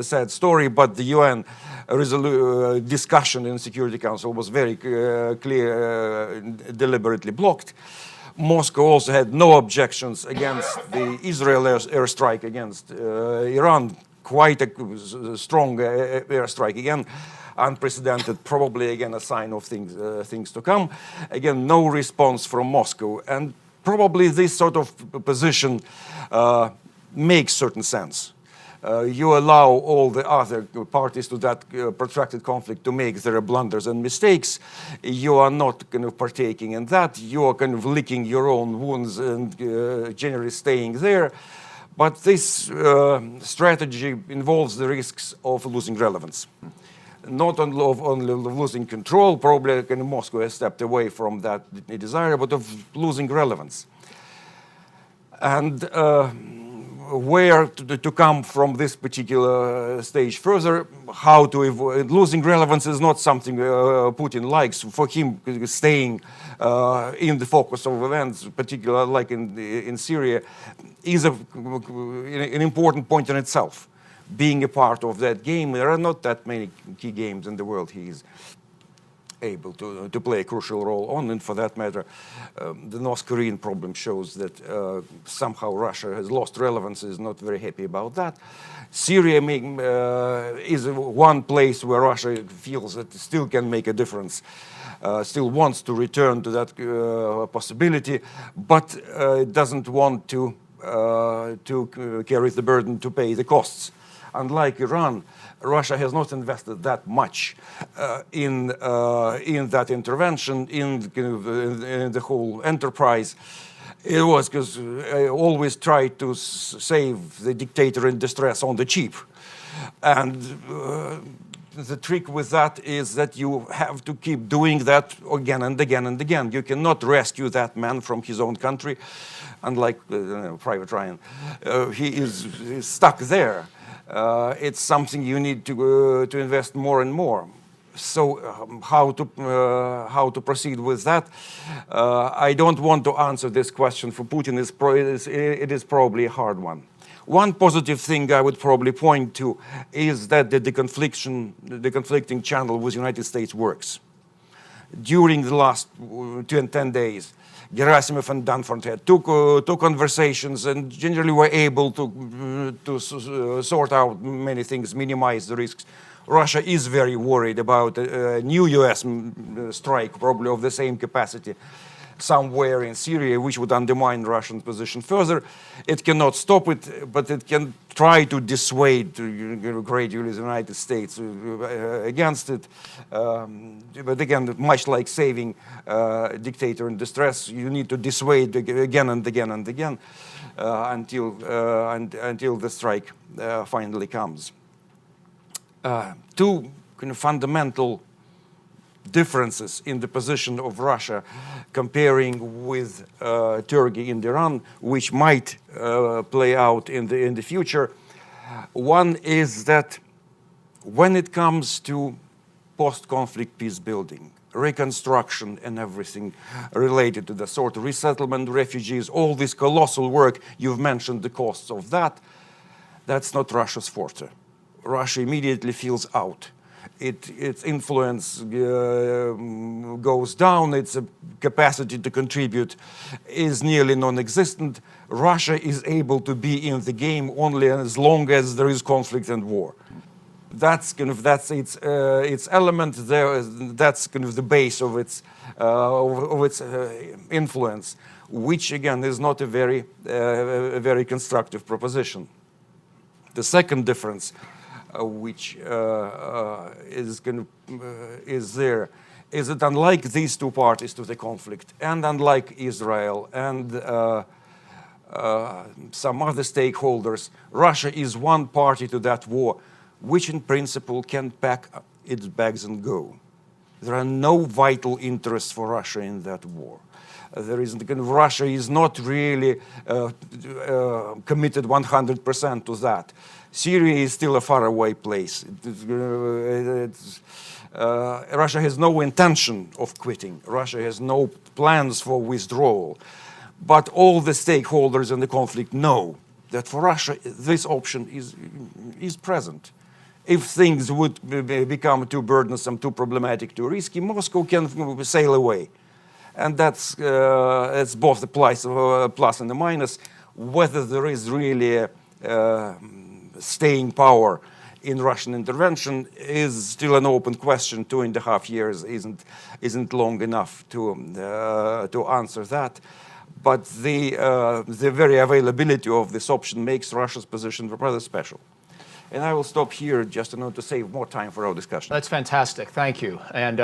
sad story, but the UN discussion in Security Council was very clear, deliberately blocked. Moscow also had no objections against the Israel airstrike against Iran, quite a strong airstrike again, unprecedented, probably again a sign of things to come. Again, no response from Moscow, and probably this sort of position makes certain sense. You allow all the other parties to that protracted conflict to make their blunders and mistakes. You are not kind of partaking in that. You are kind of licking your own wounds and generally staying there. But this strategy involves the risks of losing relevance. Not only of losing control, probably kind of Moscow has stepped away from that desire, but of losing relevance. And where to come from this particular stage further, how to avoid losing relevance is not something Putin likes. For him, staying in the focus of events, particularly like in Syria, is an important point in itself. Being a part of that game, there are not that many key games in the world he is able to play a crucial role on, and for that matter, the North Korean problem shows that somehow Russia has lost relevance, is not very happy about that. Syria is one place where Russia feels that it still can make a difference, still wants to return to that possibility, but it doesn't want to carry the burden to pay the costs. Unlike Iran, Russia has not invested that much in that intervention, in the whole enterprise. It was because I always tried to save the dictator in distress on the cheap. And the trick with that is that you have to keep doing that again and again and again. You cannot rescue that man from his own country, unlike Private Ryan. He is stuck there. It's something you need to invest more and more. So how to proceed with that? I don't want to answer this question for Putin. It is probably a hard one. One positive thing I would probably point to is that the conflicting channel with the United States works. During the last 10 days, Gerasimov and Danford had two conversations and generally were able to sort out many things, minimize the risks. Russia is very worried about a new US strike, probably of the same capacity, somewhere in Syria, which would undermine Russian position further. It cannot stop it, but it can try to dissuade gradually the United States against it. But again, much like saving a dictator in distress, you need to dissuade again and again and again until the strike finally comes. Two kind of fundamental differences in the position of Russia comparing with Turkey and Iran, which might play out in the future. One is that when it comes to post-conflict peace building, reconstruction and everything related to the sort of resettlement, refugees, all this colossal work, you've mentioned the costs of that, that's not Russia's forte. Russia immediately feels out. Its influence goes down, its capacity to contribute is nearly non-existent. Russia is able to be in the game only as long as there is conflict and war. That's its element there. That's kind of the base of its influence, which again is not a very constructive proposition. The second difference which is there, is that unlike these two parties to the conflict, and unlike Israel and some other stakeholders, Russia is one party to that war, which in principle can pack its bags and go. There are no vital interests for Russia in that war. Russia is not really committed 100% to that. Syria is still a faraway place. Russia has no intention of quitting. Russia has no plans for withdrawal. But all the stakeholders in the conflict know that for Russia, this option is present. If things would become too burdensome, too problematic, too risky, Moscow can sail away. And that's both the plus and the minus. Whether there is really staying power in Russian intervention is still an open question. 2.5 years isn't long enough to answer that. But the very availability of this option makes Russia's position rather special. And I will stop here just in order to save more time for our discussion. That's fantastic. Thank you. And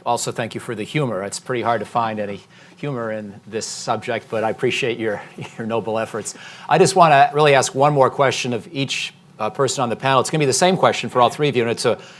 also thank you for the humor. It's pretty hard to find any humor in this subject, but I appreciate your noble efforts. I just want to really ask one more question of each person on the panel. It's going to be the same question for all three of you, and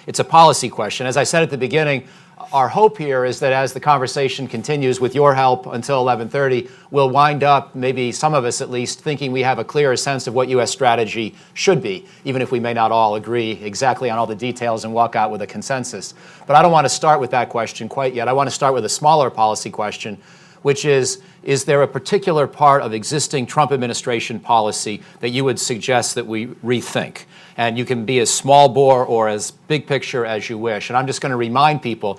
it's a policy question. As I said at the beginning, our hope here is that as the conversation continues with your help until 11:30, we'll wind up, maybe some of us at least, thinking we have a clearer sense of what U.S. strategy should be, even if we may not all agree exactly on all the details and walk out with a consensus. But I don't want to start with that question quite yet. I want to start with a smaller policy question, which is there a particular part of existing Trump administration policy that you would suggest that we rethink? And you can be as small bore or as big picture as you wish. And I'm just going to remind people,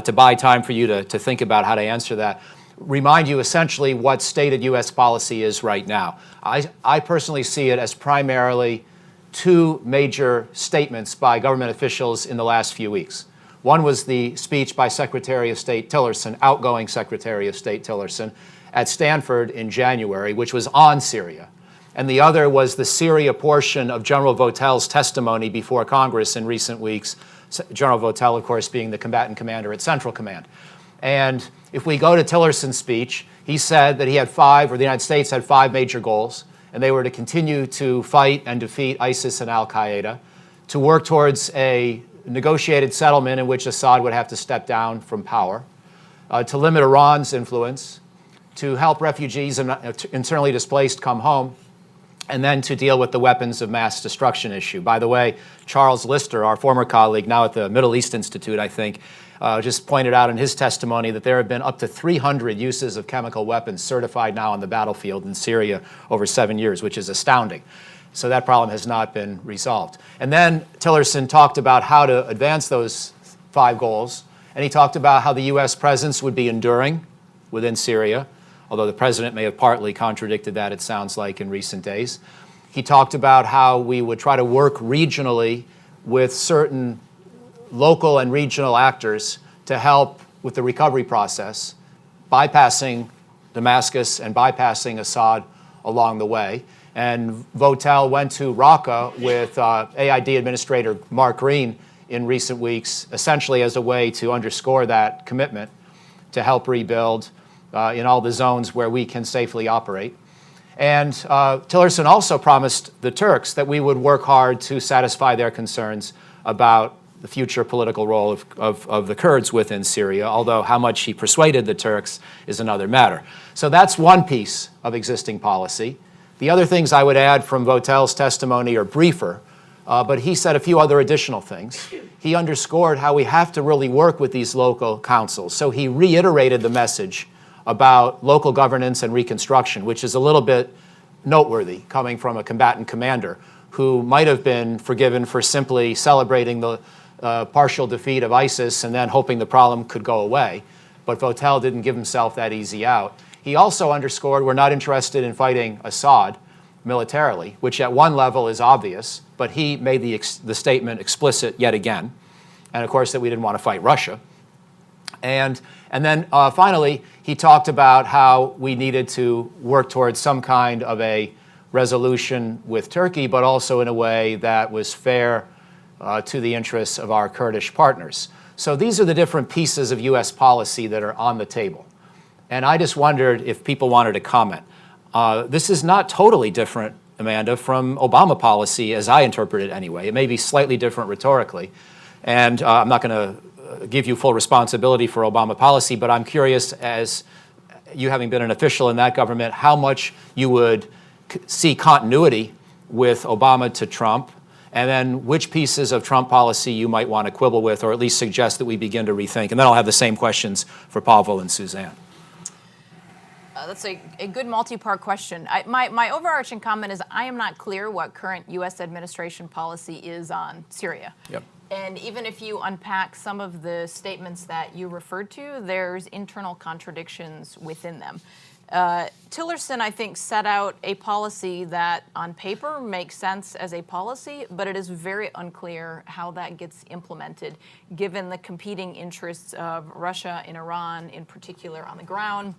to buy time for you to think about how to answer that, remind you essentially what stated U.S. policy is right now. I personally see it as primarily two major statements by government officials in the last few weeks. One was the speech by Secretary of State Tillerson, outgoing Secretary of State Tillerson, at Stanford in January, which was on Syria. And the other was the Syria portion of General Votel's testimony before Congress in recent weeks, General Votel, of course, being the combatant commander at Central Command. And if we go to Tillerson's speech, he said that he had the United States had 5 major goals, and they were to continue to fight and defeat ISIS and al-Qaeda, to work towards a negotiated settlement in which Assad would have to step down from power, to limit Iran's influence, to help refugees and internally displaced come home, and then to deal with the weapons of mass destruction issue. By the way, Charles Lister, our former colleague, now at the Middle East Institute, I think, just pointed out in his testimony that there have been up to 300 uses of chemical weapons certified now on the battlefield in Syria over 7 years, which is astounding. So that problem has not been resolved. And then Tillerson talked about how to advance those 5 goals, and he talked about how the U.S. presence would be enduring within Syria, although the president may have partly contradicted that, it sounds like, in recent days. He talked about how we would try to work regionally with certain local and regional actors to help with the recovery process, bypassing Damascus and bypassing Assad along the way. And Votel went to Raqqa with AID Administrator Mark Green in recent weeks, essentially as a way to underscore that commitment to help rebuild in all the zones where we can safely operate. And Tillerson also promised the Turks that we would work hard to satisfy their concerns about the future political role of the Kurds within Syria, although how much he persuaded the Turks is another matter. So that's one piece of existing policy. The other things I would add from Votel's testimony are briefer, but he said a few other additional things. He underscored how we have to really work with these local councils. So he reiterated the message about local governance and reconstruction, which is a little bit noteworthy coming from a combatant commander who might have been forgiven for simply celebrating the partial defeat of ISIS and then hoping the problem could go away. But Votel didn't give himself that easy out. He also underscored we're not interested in fighting Assad militarily, which at one level is obvious, but he made the statement explicit yet again. And of course that we didn't want to fight Russia. And then finally, he talked about how we needed to work towards some kind of a resolution with Turkey, but also in a way that was fair to the interests of our Kurdish partners. So these are the different pieces of U.S. policy that are on the table. And I just wondered if people wanted to comment. This is not totally different, Amanda, from Obama policy, as I interpret it anyway. It may be slightly different rhetorically. And I'm not going to give you full responsibility for Obama policy, but I'm curious, as you having been an official in that government, how much you would see continuity with Obama to Trump, and then which pieces of Trump policy you might want to quibble with, or at least suggest that we begin to rethink. And then I'll have the same questions for Pavel and Suzanne. That's a good multi-part question. My overarching comment is I am not clear what current U.S. administration policy is on Syria. Yep. And even if you unpack some of the statements that you referred to, there's internal contradictions within them. Tillerson, I think, set out a policy that on paper makes sense as a policy, but it is very unclear how that gets implemented, given the competing interests of Russia and Iran in particular on the ground,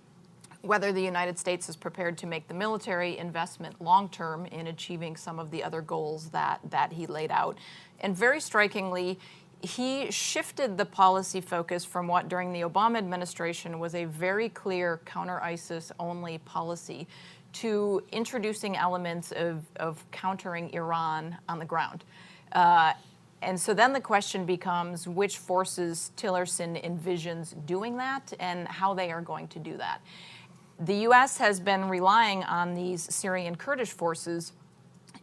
whether the United States is prepared to make the military investment long-term in achieving some of the other goals that he laid out. And very strikingly, he shifted the policy focus from what during the Obama administration was a very clear counter-ISIS only policy to introducing elements of countering Iran on the ground. And so then the question becomes which forces Tillerson envisions doing that and how they are going to do that. The U.S. has been relying on these Syrian Kurdish forces,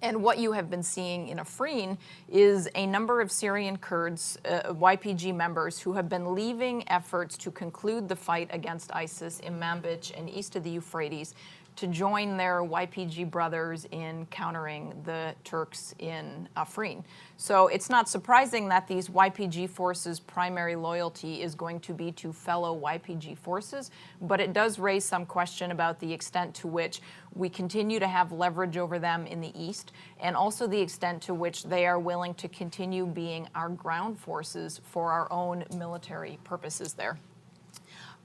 and what you have been seeing in Afrin is a number of Syrian Kurds, YPG members, who have been leaving efforts to conclude the fight against ISIS in Manbij and east of the Euphrates to join their YPG brothers in countering the Turks in Afrin. So it's not surprising that these YPG forces' primary loyalty is going to be to fellow YPG forces, but it does raise some question about the extent to which we continue to have leverage over them in the east, and also the extent to which they are willing to continue being our ground forces for our own military purposes there.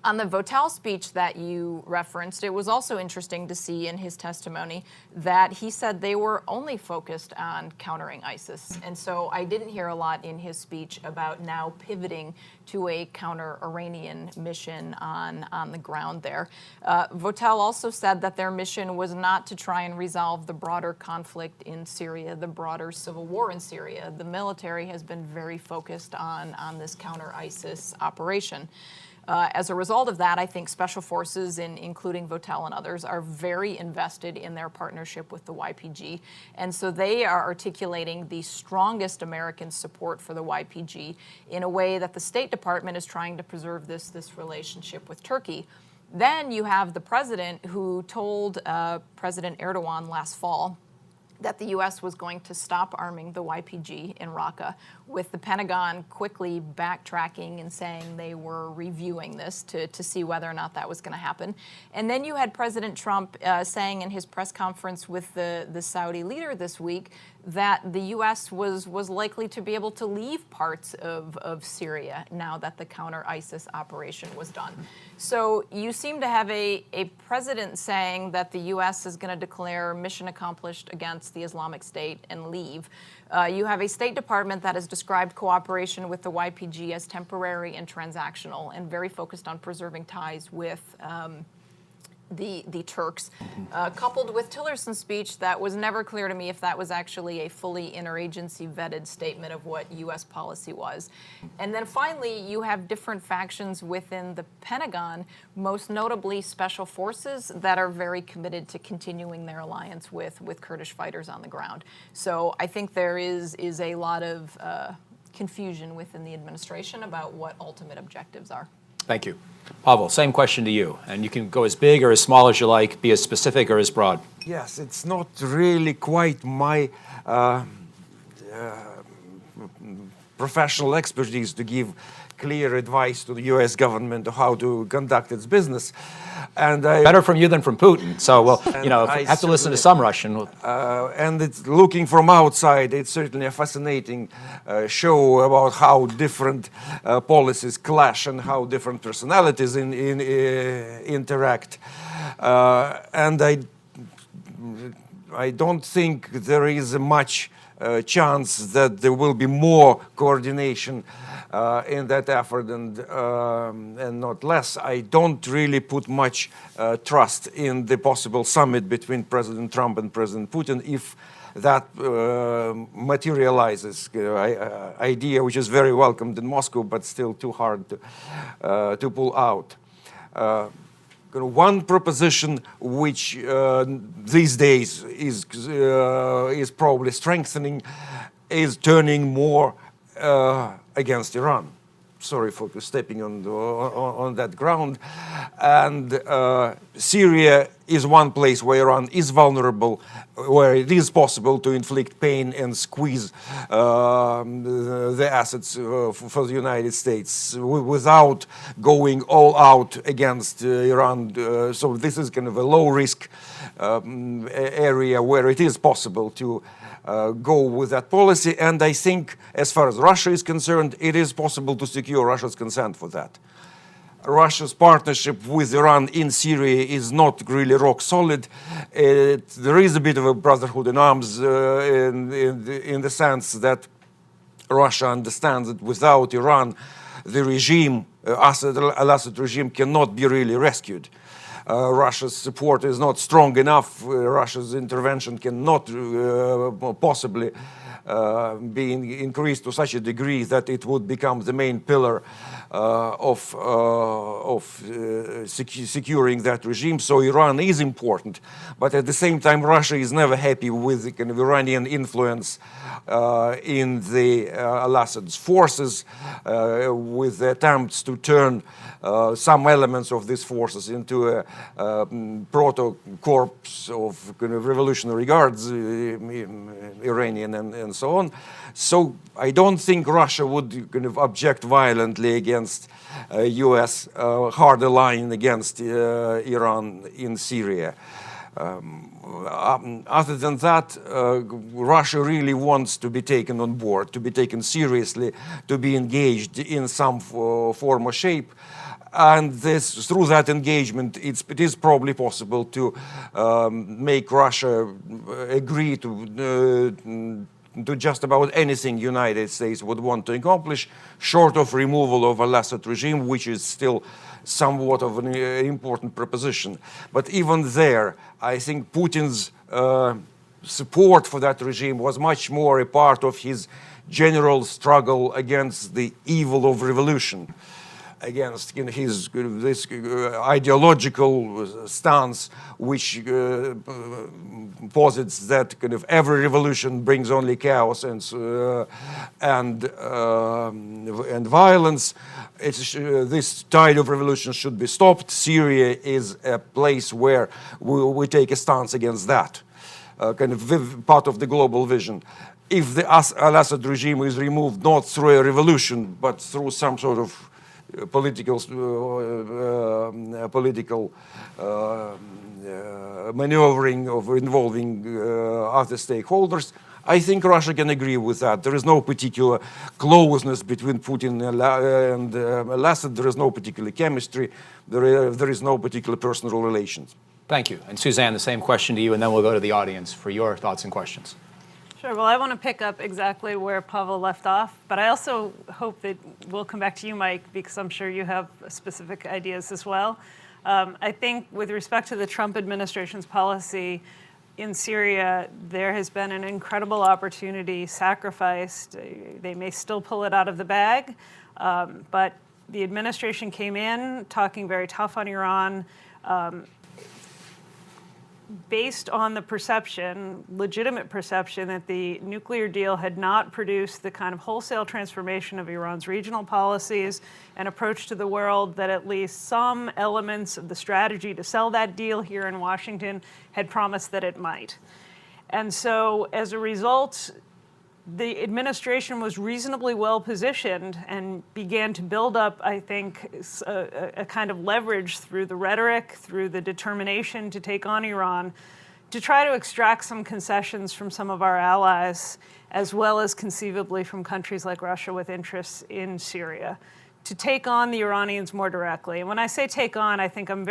On the Votel speech that you referenced, it was also interesting to see in his testimony that he said they were only focused on countering ISIS. And so I didn't hear a lot in his speech about now pivoting to a counter-Iranian mission on the ground there. Votel also said that their mission was not to try and resolve the broader conflict in Syria, the broader civil war in Syria. The military has been very focused on this counter-ISIS operation. As a result of that, I think special forces, including Votel and others, are very invested in their partnership with the YPG. And so they are articulating the strongest American support for the YPG in a way that the State Department is trying to preserve this relationship with Turkey. Then you have the president who told President Erdogan last fall that the U.S. was going to stop arming the YPG in Raqqa, with the Pentagon quickly backtracking and saying they were reviewing this to see whether or not that was going to happen. And then you had President Trump saying in his press conference with the Saudi leader this week that the U.S. was likely to be able to leave parts of Syria now that the counter-ISIS operation was done. So you seem to have a president saying that the U.S. is going to declare mission accomplished against the Islamic State and leave. You have a State Department that has described cooperation with the YPG as temporary and transactional and very focused on preserving ties with the Turks, coupled with Tillerson's speech that was never clear to me if that was actually a fully interagency vetted statement of what U.S. policy was. And then finally, you have different factions within the Pentagon, most notably special forces, that are very committed to continuing their alliance with Kurdish fighters on the ground. So I think there is a lot of confusion within the administration about what ultimate objectives are. Thank you. Pavel, same question to you. And you can go as big or as small as you like, be as specific or as broad. Yes, it's not really quite my professional expertise to give clear advice to the U.S. government on how to conduct its business. And better from you than from Putin. So, well, I have to listen to some Russian. And it's looking from outside, it's certainly a fascinating show about how different policies clash and how different personalities interact. And I I don't think there is much chance that there will be more coordination in that effort and not less. I don't really put much trust in the possible summit between President Trump and President Putin if that materializes. Idea which is very welcomed in Moscow, but still too hard to pull out. One proposition which these days is probably strengthening is turning more against Iran. Sorry for stepping on that ground. And Syria is one place where Iran is vulnerable, where it is possible to inflict pain and squeeze the assets for the United States without going all out against Iran. So this is kind of a low-risk area where it is possible to go with that policy. And I think, as far as Russia is concerned, it is possible to secure Russia's consent for that. Russia's partnership with Iran in Syria is not really rock solid. There is a bit of a brotherhood in arms in the sense that Russia understands that without Iran, the regime, Al-Assad regime, cannot be really rescued. Russia's support is not strong enough. Russia's intervention cannot possibly be increased to such a degree that it would become the main pillar of securing that regime. So Iran is important, but at the same time, Russia is never happy with the kind of Iranian influence in the Al-Assad's forces, with the attempts to turn some elements of these forces into a proto-corps of kind of revolutionary guards, Iranian and so on. So I don't think Russia would kind of object violently against U.S. Hard line against Iran in Syria. Other than that, Russia really wants to be taken on board, to be taken seriously, to be engaged in some form or shape. And through that engagement, it is probably possible to make Russia agree to just about anything United States would want to accomplish, short of removal of Al-Assad regime, which is still somewhat of an important proposition. But even there, I think Putin's support for that regime was much more a part of his general struggle against the evil of revolution, against his this ideological stance, which posits that kind of every revolution brings only chaos and violence. This tide of revolution should be stopped. Syria is a place where we take a stance against that, kind of part of the global vision. If the Al-Assad regime is removed not through a revolution, but through some sort of political maneuvering of involving other stakeholders, I think Russia can agree with that. There is no particular closeness between Putin and Al-Assad. There is no particular chemistry. There is no particular personal relations. Thank you. And Suzanne, the same question to you, and then we'll go to the audience for your thoughts and questions. Sure. Well, I want to pick up exactly where Pavel left off, but I also hope that we'll come back to you, Mike, because I'm sure you have specific ideas as well. I think with respect to the Trump administration's policy in Syria, there has been an incredible opportunity sacrificed. They may still pull it out of the bag, but the administration came in talking very tough on Iran, based on the perception, legitimate perception, that the nuclear deal had not produced the kind of wholesale transformation of Iran's regional policies and approach to the world that at least some elements of the strategy to sell that deal here in Washington had promised that it might. And so as a result, the administration was reasonably well positioned and began to build up, I think, a kind of leverage through the rhetoric, through the determination to take on Iran, to try to extract some concessions from some of our allies, as well as conceivably from countries like Russia with interests in Syria, to take on the Iranians more directly. And when I say take on, I think I'm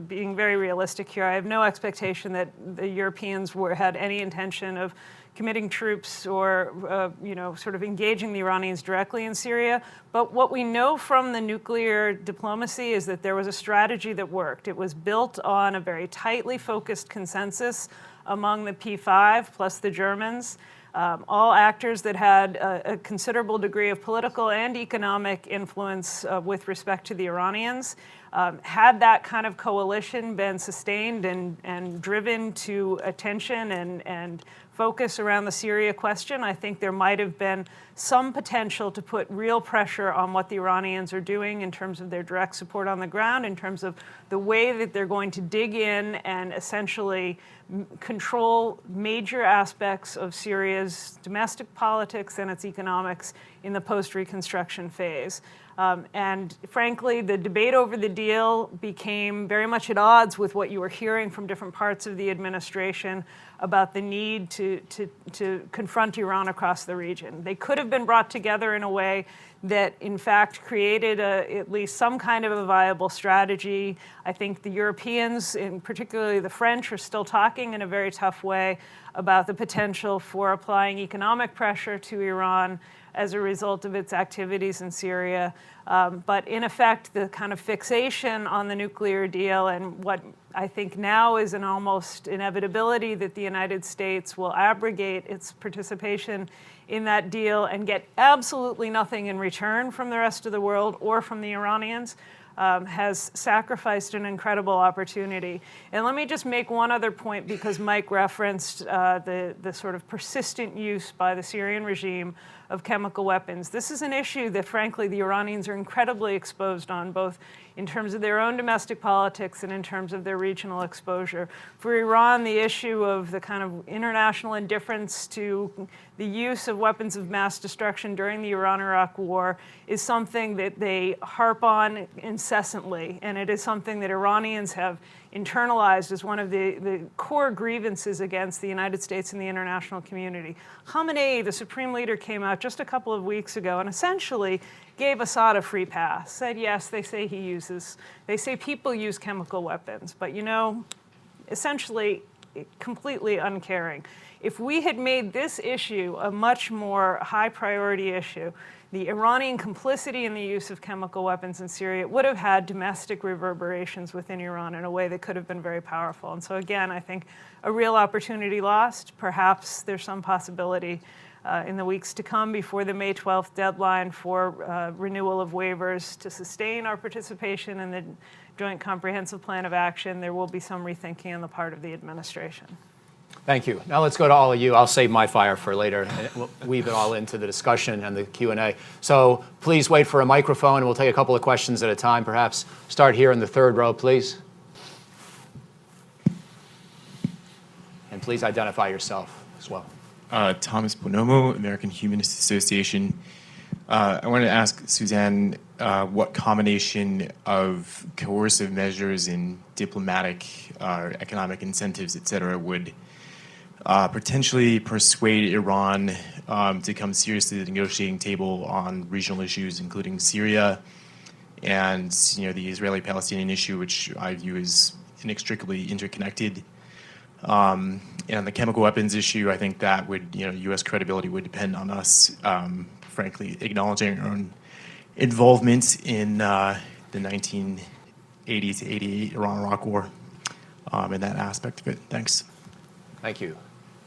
being very realistic here. I have no expectation that the Europeans had any intention of committing troops or sort of engaging the Iranians directly in Syria. But what we know from the nuclear diplomacy is that there was a strategy that worked. It was built on a very tightly focused consensus among the P5 plus the Germans. All actors that had a considerable degree of political and economic influence with respect to the Iranians. Had that kind of coalition been sustained and driven to attention and focus around the Syria question, I think there might have been some potential to put real pressure on what the Iranians are doing in terms of their direct support on the ground, in terms of the way that they're going to dig in and essentially control major aspects of Syria's domestic politics and its economics in the post-reconstruction phase. And frankly, the debate over the deal became very much at odds with what you were hearing from different parts of the administration about the need to confront Iran across the region. They could have been brought together in a way that, in fact, created at least some kind of a viable strategy. I think the Europeans, and particularly the French, are still talking in a very tough way about the potential for applying economic pressure to Iran as a result of its activities in Syria. But in effect, the kind of fixation on the nuclear deal and what I think now is an almost inevitability that the United States will abrogate its participation in that deal and get absolutely nothing in return from the rest of the world or from the Iranians has sacrificed an incredible opportunity. And let me just make one other point, because Mike referenced the sort of persistent use by the Syrian regime of chemical weapons. This is an issue that, frankly, the Iranians are incredibly exposed on, both in terms of their own domestic politics and in terms of their regional exposure. For Iran, the issue of the kind of international indifference to the use of weapons of mass destruction during the Iran-Iraq war is something that they harp on incessantly, and it is something that Iranians have internalized as one of the core grievances against the United States and the international community. Khamenei, the supreme leader, came out just a couple of weeks ago and essentially gave Assad a free pass, said, yes, they say they say people use chemical weapons, but essentially completely uncaring. If we had made this issue a much more high priority issue, the Iranian complicity in the use of chemical weapons in Syria would have had domestic reverberations within Iran in a way that could have been very powerful. And so again, I think a real opportunity lost. Perhaps there's some possibility in the weeks to come before the May 12th deadline for renewal of waivers to sustain our participation in the Joint Comprehensive Plan of Action. There will be some rethinking on the part of the administration. Thank you. Now let's go to all of you. I'll save my fire for later, and we'll weave it all into the discussion and the Q&A. So please wait for a microphone, and we'll take a couple of questions at a time. Perhaps start here in the third row, please. And please identify yourself as well. Thomas Bonomo, American Humanist Association. I wanted to ask Suzanne what combination of coercive measures and diplomatic, economic incentives, et cetera, would potentially persuade Iran to come seriously to the negotiating table on regional issues, including Syria and the Israeli-Palestinian issue, which I view as inextricably interconnected. And on the chemical weapons issue, I think that would, U.S. credibility would depend on us, frankly, acknowledging our own involvement in the 1980 to 88 Iran-Iraq war and that aspect of it. Thanks. Thank you.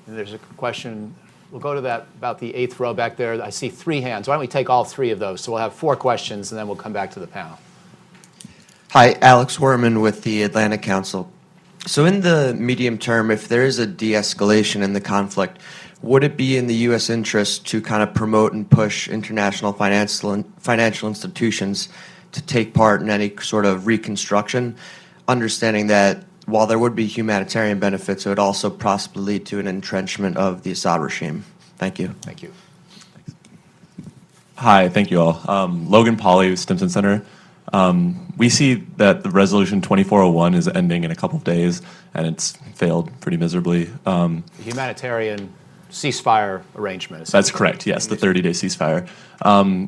And there's a question. We'll go to that about the eighth row back there. I see three hands. Why don't we take all three of those? So we'll have four questions, and then we'll come back to the panel. Hi, Alex Werman with the Atlantic Council. So in the medium term, if there is a de-escalation in the conflict, would it be in the U.S. interest to kind of promote and push international financial institutions to take part in any sort of reconstruction, understanding that while there would be humanitarian benefits, it would also possibly lead to an entrenchment of the Assad regime? Thank you. Thank you. Hi, thank you all. Logan Pauley with Stimson Center. We see that the resolution 2401 is ending in a couple of days, and it's failed pretty miserably. The humanitarian ceasefire arrangement. That's correct, yes, the 30-day ceasefire.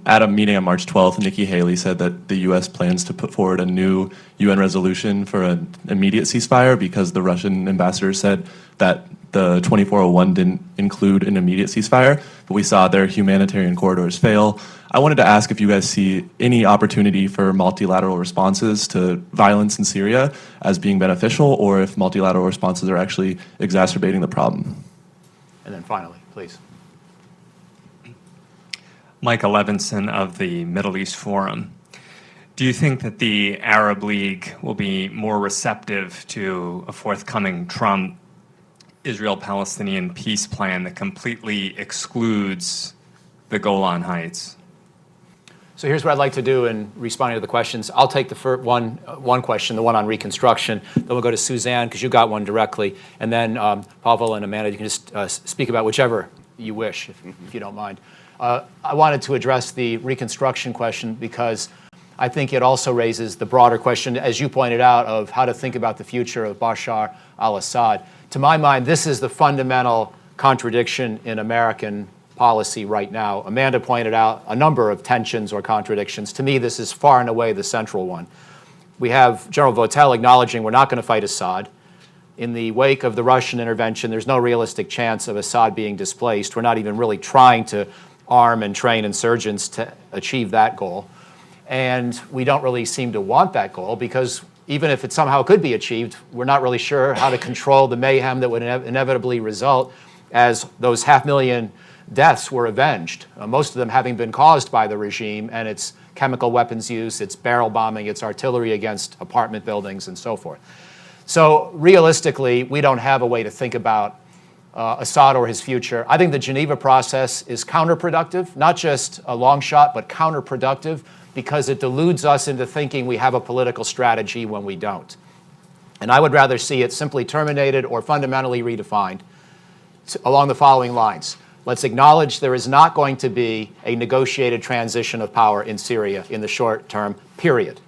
At a meeting on March 12th, Nikki Haley said that the U.S. plans to put forward a new UN resolution for an immediate ceasefire because the Russian ambassador said that the 2401 didn't include an immediate ceasefire, but we saw their humanitarian corridors fail. I wanted to ask if you guys see any opportunity for multilateral responses to violence in Syria as being beneficial, or if multilateral responses are actually exacerbating the problem. And then finally, please. Michael Levinson of the Middle East Forum. Do you think that the Arab League will be more receptive to a forthcoming Trump Israel-Palestinian peace plan that completely excludes the Golan Heights? So here's what I'd like to do in responding to the questions. I'll take the first one question, the one on reconstruction. Then we'll go to Suzanne, because you got one directly. And then Pavel and Amanda, you can just speak about whichever you wish, if you don't mind. I wanted to address the reconstruction question because I think it also raises the broader question, as you pointed out, of how to think about the future of Bashar al-Assad. To my mind, this is the fundamental contradiction in American policy right now. Amanda pointed out a number of tensions or contradictions. To me, this is far and away the central one. We have General Votel acknowledging we're not going to fight Assad. In the wake of the Russian intervention, there's no realistic chance of Assad being displaced. We're not even really trying to arm and train insurgents to achieve that goal. And we don't really seem to want that goal because even if it somehow could be achieved, we're not really sure how to control the mayhem that would inevitably result as those 500,000 deaths were avenged, most of them having been caused by the regime and its chemical weapons use, its barrel bombing, its artillery against apartment buildings, and so forth. So realistically, we don't have a way to think about Assad or his future. I think the Geneva process is counterproductive, not just a long shot, but counterproductive, because it deludes us into thinking we have a political strategy when we don't. And I would rather see it simply terminated or fundamentally redefined along the following lines. Let's acknowledge there is not going to be a negotiated transition of power in Syria in the short term, period.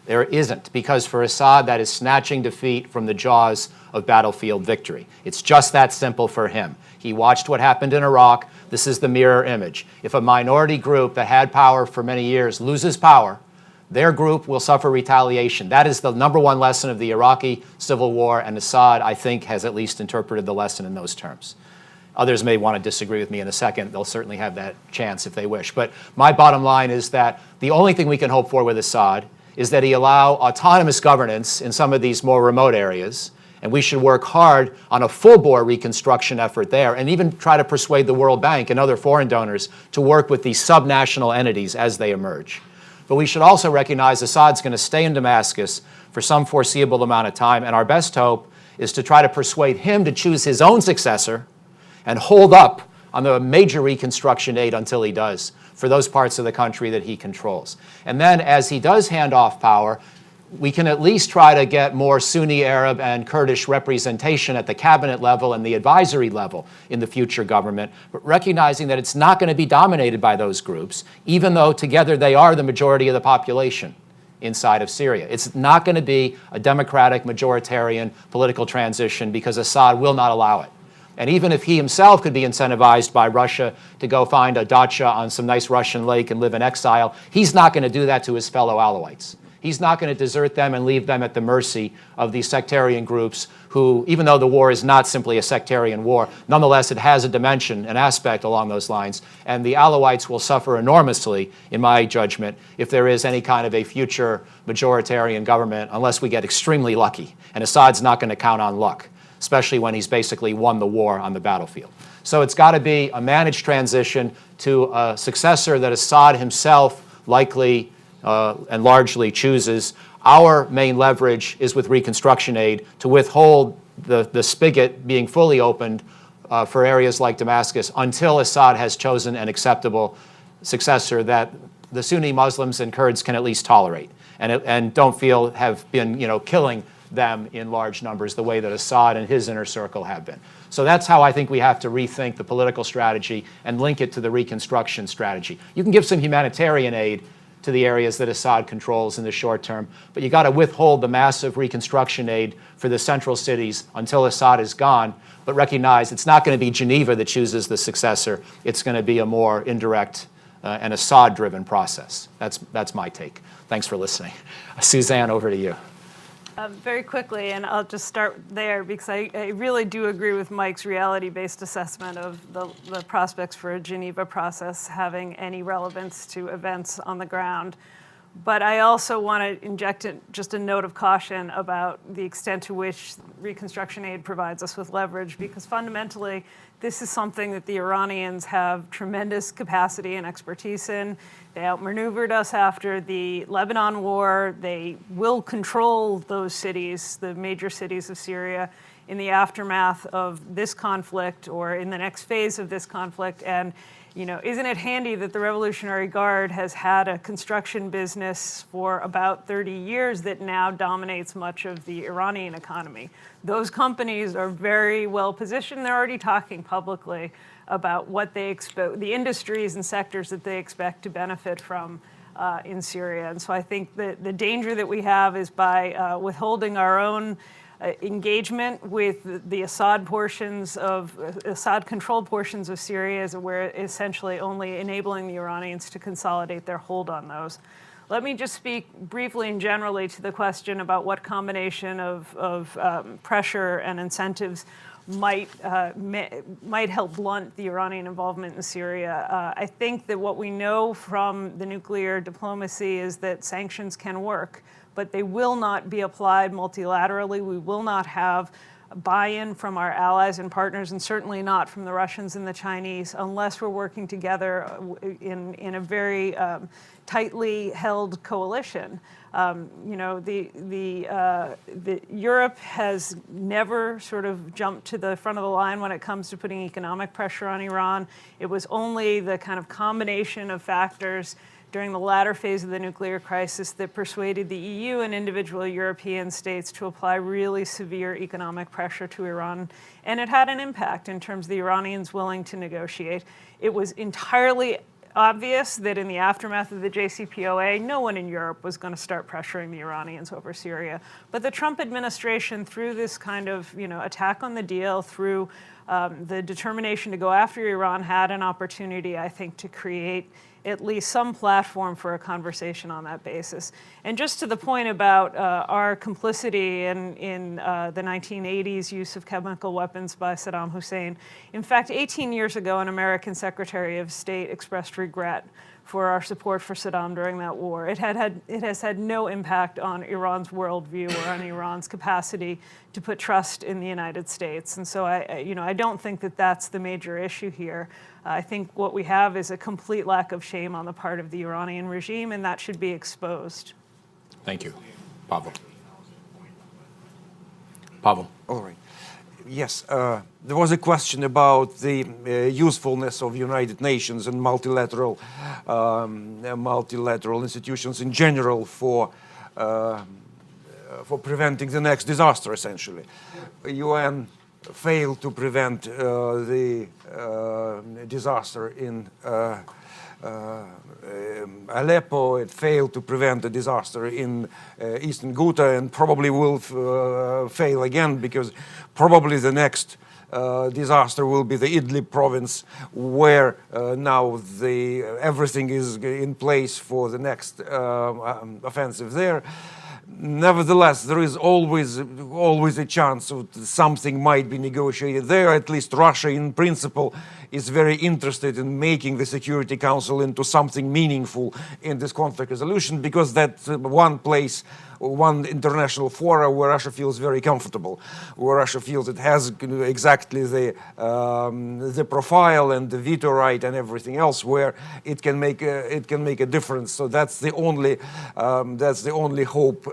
There isn't, because for Assad, that is snatching defeat from the jaws of battlefield victory. It's just that simple for him. He watched what happened in Iraq. This is the mirror image. If a minority group that had power for many years loses power, their group will suffer retaliation. That is the number one lesson of the Iraqi civil war, and Assad, I think, has at least interpreted the lesson in those terms. Others may want to disagree with me in a second. They'll certainly have that chance if they wish. But my bottom line is that the only thing we can hope for with Assad is that he allow autonomous governance in some of these more remote areas, and we should work hard on a full-bore reconstruction effort there, and even try to persuade the World Bank and other foreign donors to work with these subnational entities as they emerge. But we should also recognize Assad's going to stay in Damascus for some foreseeable amount of time, and our best hope is to try to persuade him to choose his own successor and hold up on the major reconstruction aid until he does for those parts of the country that he controls. And then as he does hand off power, we can at least try to get more Sunni Arab and Kurdish representation at the cabinet level and the advisory level in the future government, but recognizing that it's not going to be dominated by those groups, even though together they are the majority of the population inside of Syria. It's not going to be a democratic, majoritarian political transition because Assad will not allow it. And even if he himself could be incentivized by Russia to go find a dacha on some nice Russian lake and live in exile, he's not going to do that to his fellow Alawites. He's not going to desert them and leave them at the mercy of these sectarian groups who, even though the war is not simply a sectarian war, nonetheless it has a dimension, an aspect along those lines. And the Alawites will suffer enormously, in my judgment, if there is any kind of a future majoritarian government, unless we get extremely lucky. And Assad's not going to count on luck, especially when he's basically won the war on the battlefield. So it's got to be a managed transition to a successor that Assad himself likely and largely chooses. Our main leverage is with reconstruction aid to withhold the spigot being fully opened for areas like Damascus until Assad has chosen an acceptable successor that the Sunni Muslims and Kurds can at least tolerate and don't feel have been killing them in large numbers the way that Assad and his inner circle have been. So that's how I think we have to rethink the political strategy and link it to the reconstruction strategy. You can give some humanitarian aid to the areas that Assad controls in the short term. But you got to withhold the massive reconstruction aid for the central cities until Assad is gone, but recognize it's not going to be Geneva that chooses the successor. It's going to be a more indirect and Assad-driven process. That's my take. Thanks for listening. Suzanne, over to you. Very quickly, and I'll just start there because I really do agree with Mike's reality-based assessment of the prospects for a Geneva process having any relevance to events on the ground. But I also want to inject just a note of caution about the extent to which reconstruction aid provides us with leverage, because fundamentally, this is something that the Iranians have tremendous capacity and expertise in. They outmaneuvered us after the Lebanon war. They will control those cities, the major cities of Syria, in the aftermath of this conflict or in the next phase of this conflict. And isn't it handy that the Revolutionary Guard has had a construction business for about 30 years that now dominates much of the Iranian economy? Those companies are very well positioned. They're already talking publicly about what they expect, the industries and sectors that they expect to benefit from in Syria. And so I think that the danger that we have is by withholding our own engagement with the Assad-controlled portions of Syria, as we're essentially only enabling the Iranians to consolidate their hold on those. Let me just speak briefly and generally to the question about what combination of pressure and incentives might help blunt the Iranian involvement in Syria. I think that what we know from the nuclear diplomacy is that sanctions can work, but they will not be applied multilaterally. We will not have buy-in from our allies and partners, and certainly not from the Russians and the Chinese, unless we're working together in a very tightly held coalition. Europe has never sort of jumped to the front of the line when it comes to putting economic pressure on Iran. It was only the kind of combination of factors during the latter phase of the nuclear crisis that persuaded the EU and individual European states to apply really severe economic pressure to Iran. And it had an impact in terms of the Iranians willing to negotiate. It was entirely obvious that in the aftermath of the JCPOA, no one in Europe was going to start pressuring the Iranians over Syria. But the Trump administration, through this kind of attack on the deal, through the determination to go after Iran, had an opportunity, I think, to create at least some platform for a conversation on that basis. And just to the point about our complicity in the 1980s use of chemical weapons by Saddam Hussein, in fact, 18 years ago, an American Secretary of State expressed regret for our support for Saddam during that war. It has had no impact on Iran's worldview or on Iran's capacity to put trust in the United States. And so I don't think that that's the major issue here. I think what we have is a complete lack of shame on the part of the Iranian regime, and that should be exposed. Thank you. Pavel. Pavel. All right. Yes, there was a question about the usefulness of United Nations and multilateral institutions in general for preventing the next disaster, essentially. UN failed to prevent the disaster in Aleppo. It failed to prevent the disaster in eastern Ghouta, and probably will fail again, because probably the next disaster will be the Idlib province, where now everything is in place for the next offensive there. Nevertheless, there is always a chance that something might be negotiated there. At least Russia, in principle, is very interested in making the Security Council into something meaningful in this conflict resolution, because that's one place, one international forum where Russia feels very comfortable, where Russia feels it has exactly the profile and the veto right and everything else, where it can make a difference. So that's the only hope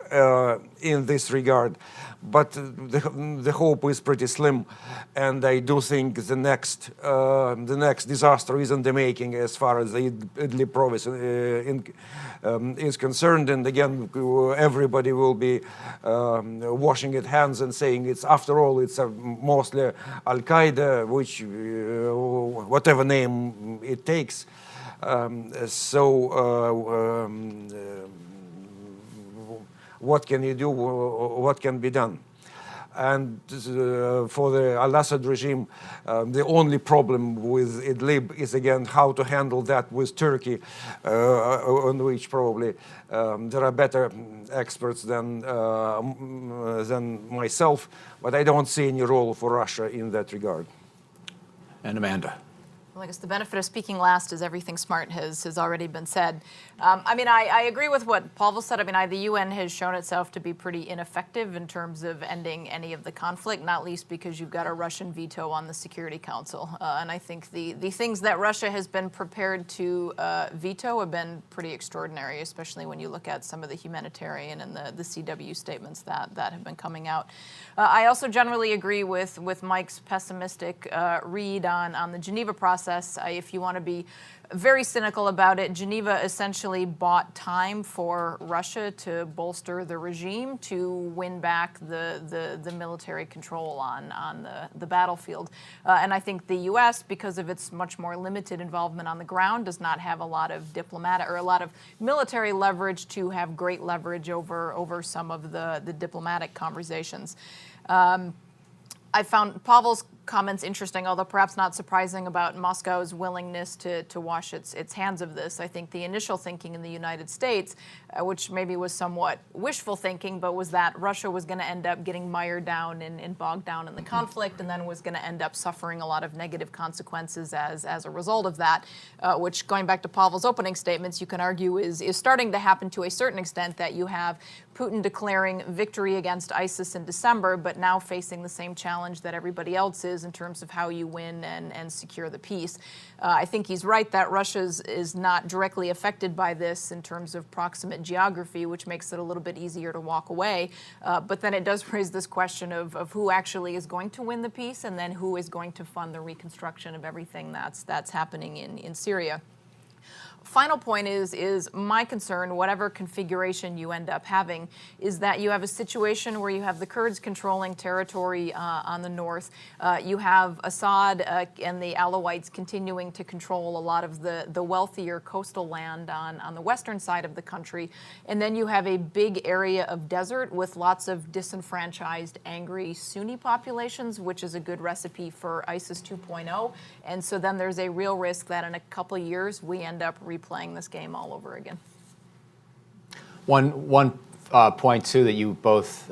in this regard. But the hope is pretty slim, and I do think the next disaster is in the making as far as the Idlib province is concerned. And again, everybody will be washing its hands and saying it's, after all, it's mostly Al Qaeda, which whatever name it takes. What can you do? What can be done? And for the al-Assad regime, the only problem with Idlib is again how to handle that with Turkey, on which probably there are better experts than myself, but I don't see any role for Russia in that regard. And Amanda. Well, I guess the benefit of speaking last is everything smart has already been said. I agree with what Pavel said. The UN has shown itself to be pretty ineffective in terms of ending any of the conflict, not least because you've got a Russian veto on the Security Council. And I think the things that Russia has been prepared to veto have been pretty extraordinary, especially when you look at some of the humanitarian and the CW statements that have been coming out. I also generally agree with Mike's pessimistic read on the Geneva process. If you want to be very cynical about it, Geneva essentially bought time for Russia to bolster the regime to win back the military control on the battlefield. And I think the U.S., because of its much more limited involvement on the ground, does not have a lot of diplomatic or a lot of military leverage to have great leverage over some of the diplomatic conversations. I found Pavel's comments interesting, although perhaps not surprising, about Moscow's willingness to wash its hands of this. I think the initial thinking in the United States, which maybe was somewhat wishful thinking, but was that Russia was going to end up getting mired down and bogged down in the conflict, and then was going to end up suffering a lot of negative consequences as a result of that, which, going back to Pavel's opening statements, you can argue is starting to happen to a certain extent, that you have Putin declaring victory against ISIS in December, but now facing the same challenge that everybody else is in terms of how you win and secure the peace. I think he's right that Russia is not directly affected by this in terms of proximate geography, which makes it a little bit easier to walk away. But then it does raise this question of who actually is going to win the peace, and then who is going to fund the reconstruction of everything that's happening in Syria. Final point is my concern, whatever configuration you end up having, is that you have a situation where you have the Kurds controlling territory on the north. You have Assad and the Alawites continuing to control a lot of the wealthier coastal land on the western side of the country. And then you have a big area of desert with lots of disenfranchised, angry Sunni populations, which is a good recipe for ISIS 2.0. And so then there's a real risk that in a couple of years we end up replaying this game all over again. One point, too, that you both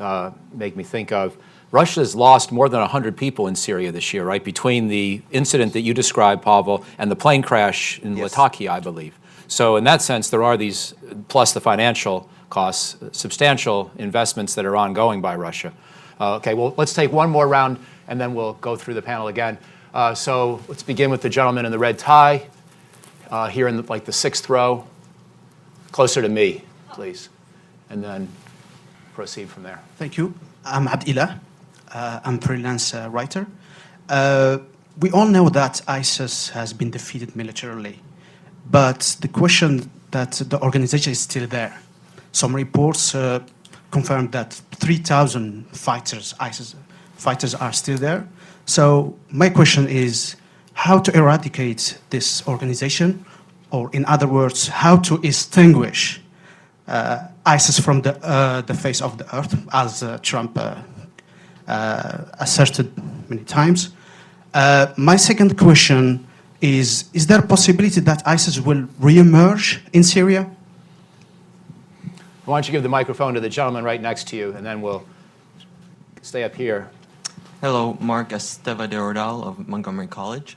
make me think of, Russia's lost more than 100 people in Syria this year, right? Between the incident that you described, Pavel, and the plane crash in Latakia, I believe. So in that sense, there are these, plus the financial costs, substantial investments that are ongoing by Russia. Okay, well, let's take one more round, and then we'll go through the panel again. So let's begin with the gentleman in the red tie, here in the sixth row, closer to me, please, and then proceed from there. Thank you. I'm Abdilah. I'm a freelance writer. We all know that ISIS has been defeated militarily, but the question that the organization is still there. Some reports confirm that 3,000 ISIS fighters are still there. So my question is, how to eradicate this organization, or in other words, how to extinguish ISIS from the face of the earth, as Trump asserted many times. My second question is there a possibility that ISIS will reemerge in Syria? Why don't you give the microphone to the gentleman right next to you, and then we'll stay up here. Hello, Mark Esteva de Ordal of Montgomery College.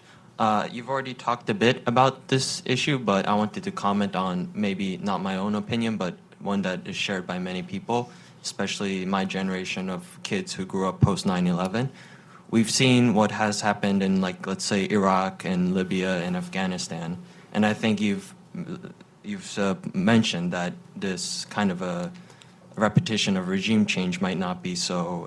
You've already talked a bit about this issue, but I wanted to comment on maybe not my own opinion, but one that is shared by many people, especially my generation of kids who grew up post 9/11. We've seen what has happened in, let's say, Iraq and Libya and Afghanistan, and I think you've mentioned that this kind of a repetition of regime change might not be so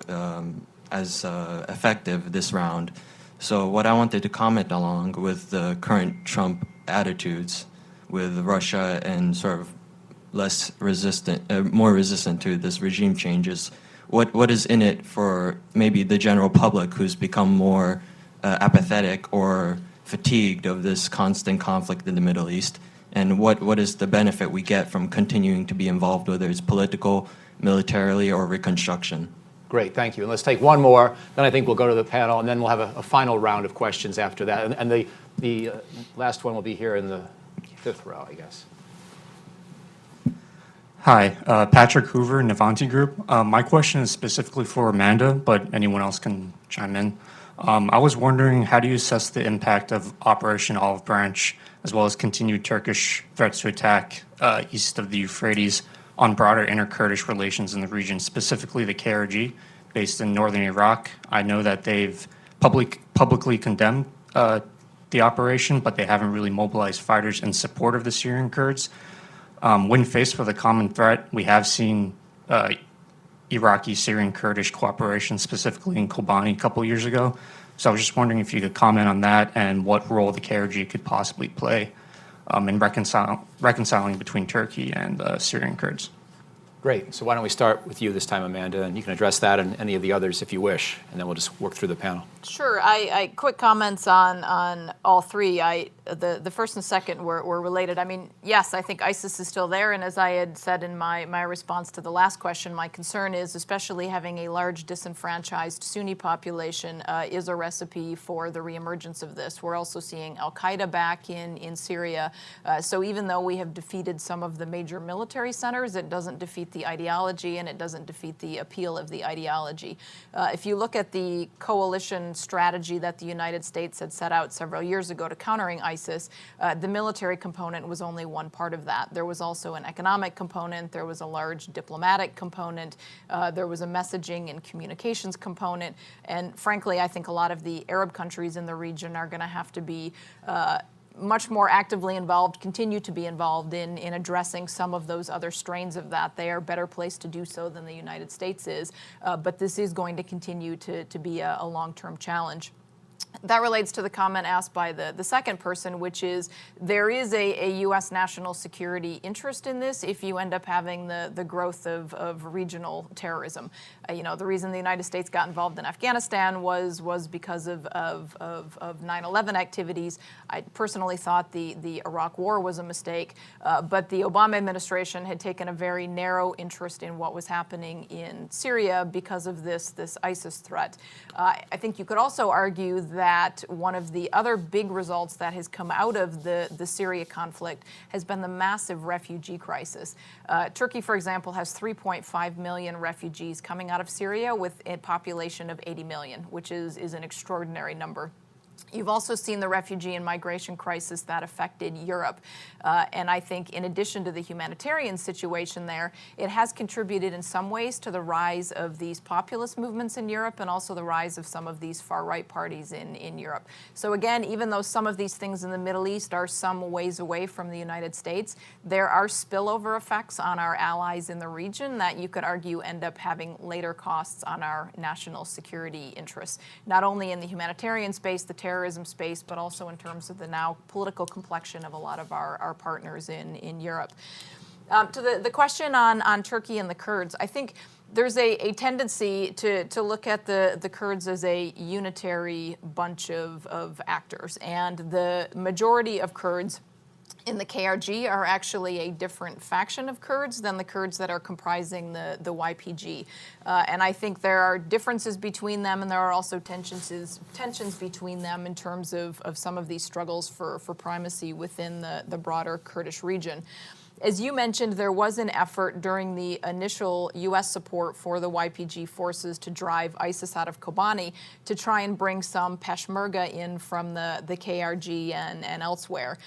as effective this round. So what I wanted to comment along with the current Trump attitudes with Russia and sort of less resistant, more resistant to this regime changes, what is in it for maybe the general public who's become more apathetic or fatigued of this constant conflict in the Middle East? And what is the benefit we get from continuing to be involved, whether it's political, militarily, or reconstruction? Great, thank you. And let's take one more, then I think we'll go to the panel, and then we'll have a final round of questions after that. And the last one will be here in the fifth row, I guess. Hi, Patrick Hoover, Navanti Group. My question is specifically for Amanda, but anyone else can chime in. I was wondering, how do you assess the impact of Operation Olive Branch, as well as continued Turkish threats to attack east of the Euphrates, on broader inter-Kurdish relations in the region, specifically the KRG, based in northern Iraq? I know that they've publicly condemned the operation, but they haven't really mobilized fighters in support of the Syrian Kurds. When faced with a common threat, we have seen Iraqi-Syrian Kurdish cooperation, specifically in Kobani a couple years ago. So I was just wondering if you could comment on that and what role the KRG could possibly play in reconciling between Turkey and Syrian Kurds. Great. So why don't we start with you this time, Amanda, and you can address that and any of the others if you wish, and then we'll just work through the panel. Sure. I quick comments on all three. The first and second were related. I mean, yes, I think ISIS is still there, and as I had said in my response to the last question, my concern is especially having a large disenfranchised Sunni population is a recipe for the reemergence of this. We're also seeing Al-Qaeda back in Syria. So even though we have defeated some of the major military centers, it doesn't defeat the ideology, and it doesn't defeat the appeal of the ideology. If you look at the coalition strategy that the United States had set out several years ago to countering ISIS, the military component was only one part of that. There was also an economic component, there was a large diplomatic component, there was a messaging and communications component, and frankly, I think a lot of the Arab countries in the region are going to have to be much more actively involved, continue to be involved in addressing some of those other strains of that. They are better placed to do so than the United States is, but this is going to continue to be a long-term challenge. That relates to the comment asked by the second person, which is there is a U.S. national security interest in this if you end up having the growth of regional terrorism. The reason the United States got involved in Afghanistan was because of 9/11 activities. I personally thought the Iraq War was a mistake, but the Obama administration had taken a very narrow interest in what was happening in Syria because of this ISIS threat. I think you could also argue that one of the other big results that has come out of the Syria conflict has been the massive refugee crisis. Turkey, for example, has 3.5 million refugees coming out of Syria with a population of 80 million, which is an extraordinary number. You've also seen the refugee and migration crisis that affected Europe. And I think in addition to the humanitarian situation there, it has contributed in some ways to the rise of these populist movements in Europe and also the rise of some of these far-right parties in Europe. So again, even though some of these things in the Middle East are some ways away from the United States, there are spillover effects on our allies in the region that you could argue end up having later costs on our national security interests, not only in the humanitarian space, the terrorism space, but also in terms of the now political complexion of a lot of our partners in Europe. To the question on Turkey and the Kurds, I think there's a tendency to look at the Kurds as a unitary bunch of actors, and the majority of Kurds in the KRG are actually a different faction of Kurds than the Kurds that are comprising the YPG. And I think there are differences between them, and there are also tensions between them in terms of some of these struggles for primacy within the broader Kurdish region. As you mentioned, there was an effort during the initial U.S. support for the YPG forces to drive ISIS out of Kobani to try and bring some Peshmerga in from the KRG and elsewhere.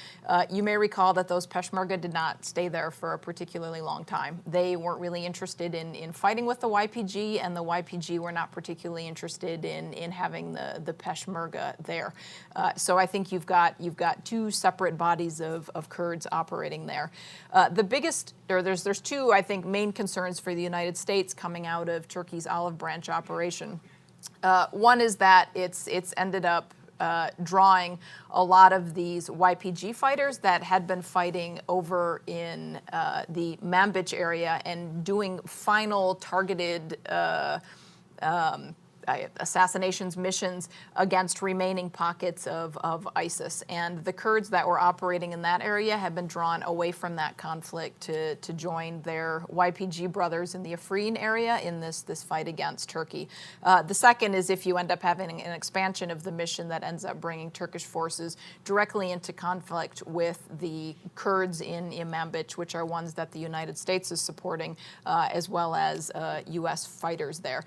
You may recall that those Peshmerga did not stay there for a particularly long time. They weren't really interested in fighting with the YPG, and the YPG were not particularly interested in having the Peshmerga there. So I think you've got two separate bodies of Kurds operating there. The biggest, or there's two, I think, main concerns for the United States coming out of Turkey's Olive Branch operation. One is that it's ended up drawing a lot of these YPG fighters that had been fighting over in the Manbij area and doing final targeted assassinations missions against remaining pockets of ISIS. And the Kurds that were operating in that area have been drawn away from that conflict to join their YPG brothers in the Afrin area in this fight against Turkey. The second is if you end up having an expansion of the mission that ends up bringing Turkish forces directly into conflict with the Kurds in Manbij, which are ones that the United States is supporting, as well as U.S. fighters there.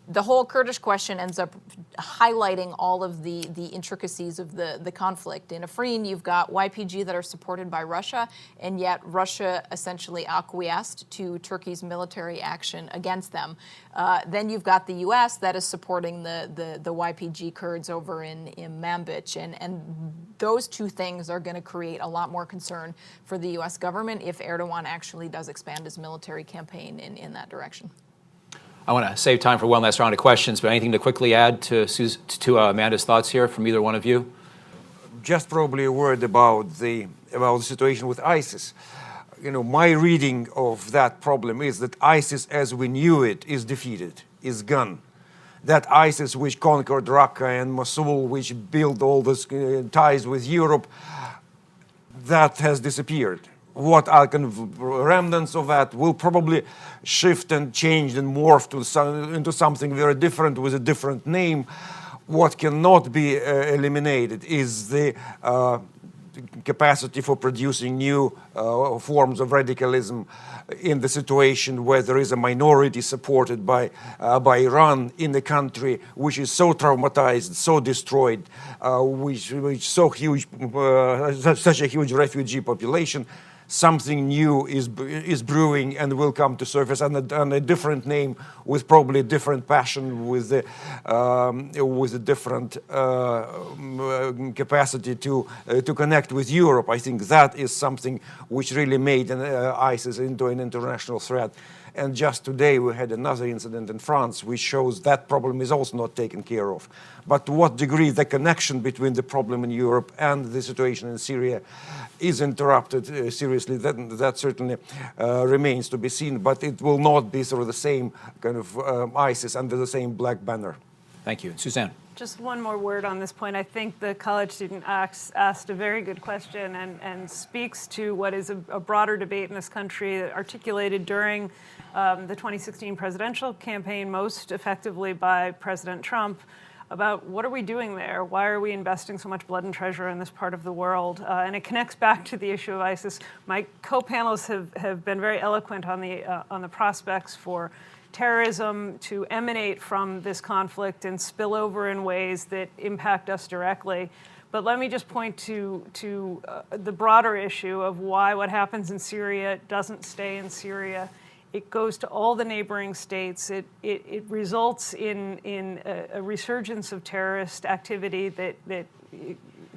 The whole Kurdish question ends up highlighting all of the intricacies of the conflict. In Afrin, you've got YPG that are supported by Russia, and yet Russia essentially acquiesced to Turkey's military action against them. Then you've got the U.S. that is supporting the YPG Kurds over in Manbij, and those two things are going to create a lot more concern for the U.S. government if Erdogan actually does expand his military campaign in that direction. I want to save time for one last round of questions, but anything to quickly add to Amanda's thoughts here from either one of you? Just probably a word about the situation with ISIS. My reading of that problem is that ISIS, as we knew it, is defeated, is gone. That ISIS which conquered Raqqa and Mosul, which built all these ties with Europe, that has disappeared. What are kind of remnants of that will probably shift and change and morph into something very different with a different name. What cannot be eliminated is the capacity for producing new forms of radicalism in the situation where there is a minority supported by Iran in the country, which is so traumatized, so destroyed, which so huge, such a huge refugee population. Something new is brewing and will come to surface under a different name, with probably a different passion, with a different capacity to connect with Europe. I think that is something which really made ISIS into an international threat. And just today we had another incident in France which shows that problem is also not taken care of. But to what degree the connection between the problem in Europe and the situation in Syria is interrupted seriously, that certainly remains to be seen. But it will not be sort of the same kind of ISIS under the same black banner. Thank you. Suzanne. Just one more word on this point. I think the college student asked a very good question and speaks to what is a broader debate in this country articulated during the 2016 presidential campaign, most effectively by President Trump, about what are we doing there? Why are we investing so much blood and treasure in this part of the world? And it connects back to the issue of ISIS. My co-panelists have been very eloquent on the prospects for terrorism to emanate from this conflict and spill over in ways that impact us directly. But let me just point to the broader issue of why what happens in Syria doesn't stay in Syria. It goes to all the neighboring states. It results in a resurgence of terrorist activity that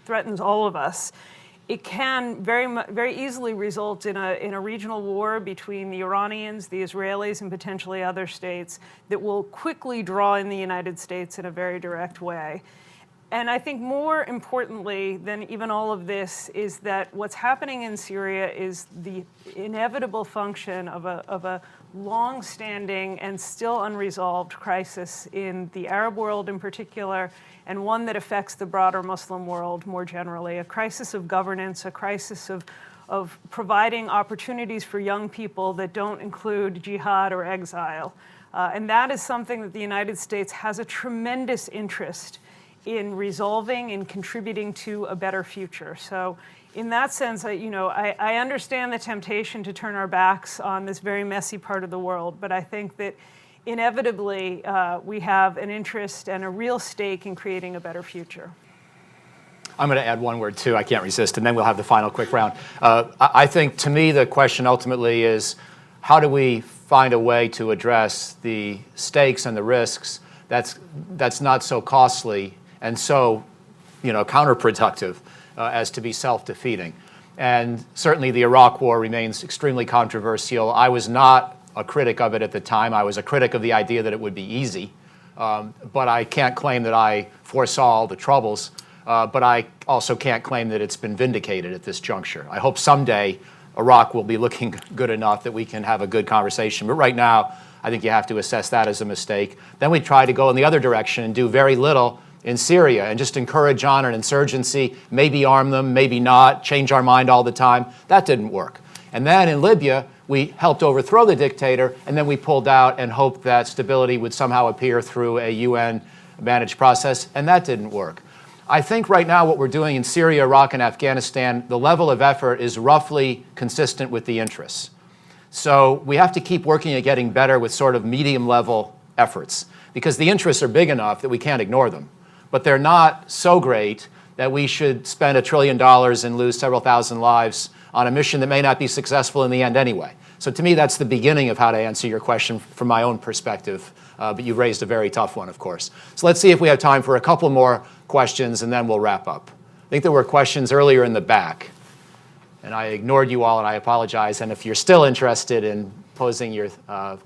threatens all of us. It can very easily result in a regional war between the Iranians, the Israelis, and potentially other states that will quickly draw in the United States in a very direct way. And I think more importantly than even all of this is that what's happening in Syria is the inevitable function of a long-standing and still unresolved crisis in the Arab world in particular, and one that affects the broader Muslim world more generally, a crisis of governance, a crisis of providing opportunities for young people that don't include jihad or exile. And that is something that the United States has a tremendous interest in resolving and contributing to a better future. So in that sense, I understand the temptation to turn our backs on this very messy part of the world, but I think that inevitably we have an interest and a real stake in creating a better future. I'm going to add one word too, I can't resist, and then we'll have the final quick round. I think, to me, the question ultimately is, how do we find a way to address the stakes and the risks that's not so costly and so, counterproductive as to be self-defeating? And certainly the Iraq War remains extremely controversial. I was not a critic of it at the time. I was a critic of the idea that it would be easy. But I can't claim that I foresaw all the troubles. But I also can't claim that it's been vindicated at this juncture. I hope someday Iraq will be looking good enough that we can have a good conversation. But right now, I think you have to assess that as a mistake. Then we try to go in the other direction and do very little in Syria and just encourage on an insurgency, maybe arm them, maybe not, change our mind all the time. That didn't work. And then in Libya, we helped overthrow the dictator, and then we pulled out and hoped that stability would somehow appear through a UN-managed process, and that didn't work. I think right now what we're doing in Syria, Iraq, and Afghanistan, the level of effort is roughly consistent with the interests. So we have to keep working at getting better with sort of medium-level efforts, because the interests are big enough that we can't ignore them. But they're not so great that we should spend $1 trillion and lose several thousand lives on a mission that may not be successful in the end anyway. So to me, that's the beginning of how to answer your question from my own perspective. But you've raised a very tough one, of course. So let's see if we have time for a couple more questions, and then we'll wrap up. I think there were questions earlier in the back, and I ignored you all, and I apologize. And if you're still interested in posing your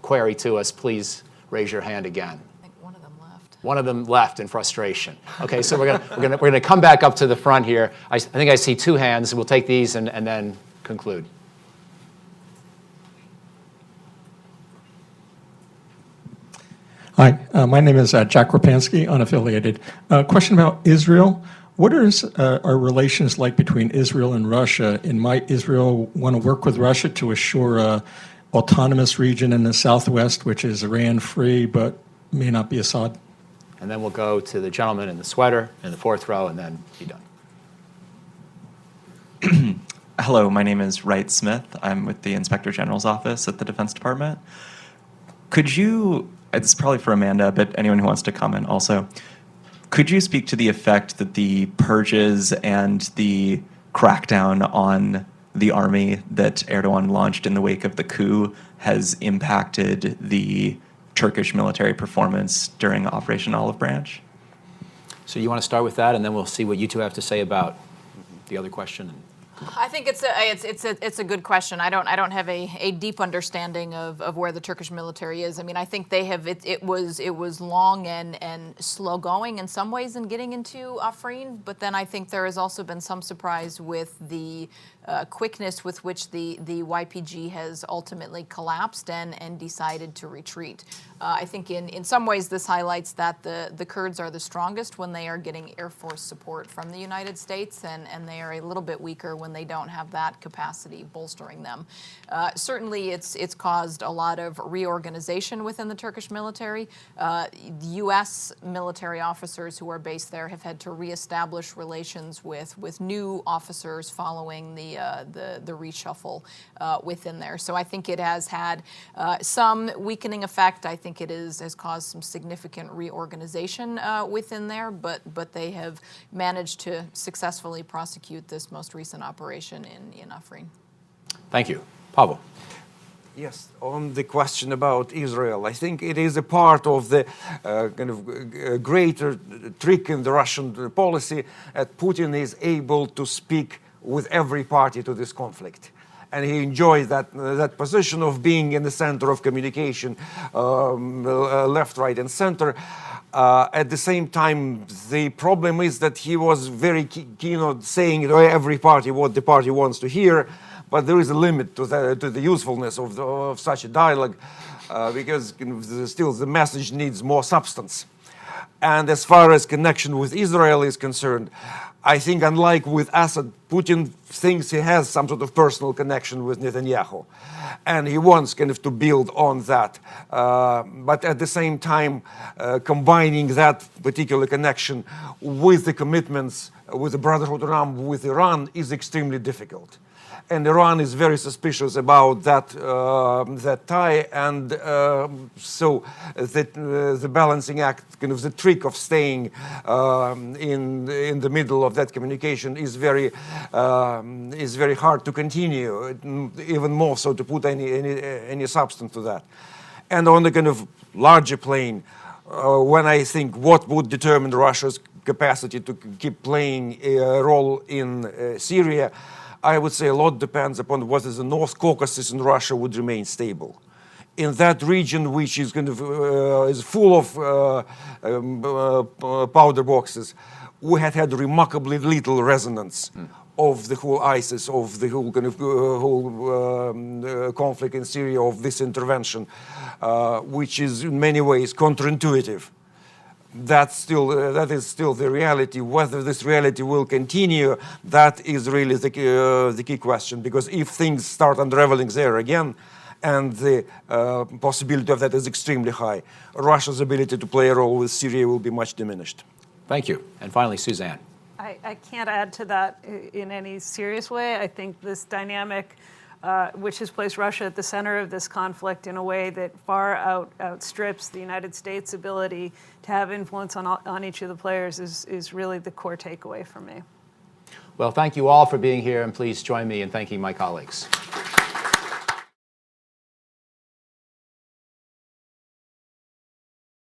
query to us, please raise your hand again. I think one of them left. One of them left in frustration. Okay, so we're gonna come back up to the front here. I think I see 2 hands. We'll take these and then conclude. Hi, my name is Jack Rapansky, unaffiliated. Question about Israel. What is our relations like between Israel and Russia? And might Israel want to work with Russia to assure an autonomous region in the southwest, which is Iran-free, but may not be Assad? And then we'll go to the gentleman in the sweater in the 4th row, and then be done. Hello, my name is Wright Smith. I'm with the Inspector General's office at the Defense Department. Could you, it's probably for Amanda, but anyone who wants to comment also, could you speak to the effect that the purges and the crackdown on the army that Erdogan launched in the wake of the coup has impacted the Turkish military performance during Operation Olive Branch? So you want to start with that, and then we'll see what you two have to say about the other question. I think it's a good question. I don't have a deep understanding of where the Turkish military is. I mean, I think they have it was long and slow going in some ways in getting into Afrin, but then I think there has also been some surprise with the quickness with which the YPG has ultimately collapsed and decided to retreat. I think in some ways this highlights that the Kurds are the strongest when they are getting Air Force support from the United States, and they are a little bit weaker when they don't have that capacity bolstering them. Certainly it's caused a lot of reorganization within the Turkish military. The U.S. military officers who are based there have had to reestablish relations with new officers following the reshuffle within there. So I think it has had some weakening effect. I think it has caused some significant reorganization within there, but they have managed to successfully prosecute this most recent operation in Afrin. Thank you. Pavel. Yes, on the question about Israel, I think it is a part of the kind of greater trick in the Russian policy that Putin is able to speak with every party to this conflict. And he enjoys that position of being in the center of communication, left, right, and center. At the same time, the problem is that he was very keen on saying to every party what the party wants to hear, but there is a limit to the usefulness of such a dialogue, because still the message needs more substance. And as far as connection with Israel is concerned, I think unlike with Assad, Putin thinks he has some sort of personal connection with Netanyahu. And he wants kind of to build on that. But at the same time, combining that particular connection with the commitments with the Brotherhood of Islam with Iran is extremely difficult. And Iran is very suspicious about that tie, and so the balancing act, kind of the trick of staying in the middle of that communication is very hard to continue, even more so to put any substance to that. And on the kind of larger plane, when I think what would determine Russia's capacity to keep playing a role in Syria, I would say a lot depends upon whether the North Caucasus in Russia would remain stable. In that region, which is kind of is full of powder boxes, we had remarkably little resonance of the whole ISIS, of the whole kind of conflict in Syria, of this intervention, which is in many ways counterintuitive. That is still the reality. Whether this reality will continue, that is really the key question. Because if things start unraveling there again, and the possibility of that is extremely high, Russia's ability to play a role with Syria will be much diminished. Thank you. And finally, Suzanne. I can't add to that in any serious way. I think this dynamic, which has placed Russia at the center of this conflict in a way that far outstrips the United States' ability to have influence on each of the players, is really the core takeaway for me. Well, thank you all for being here, and please join me in thanking my colleagues.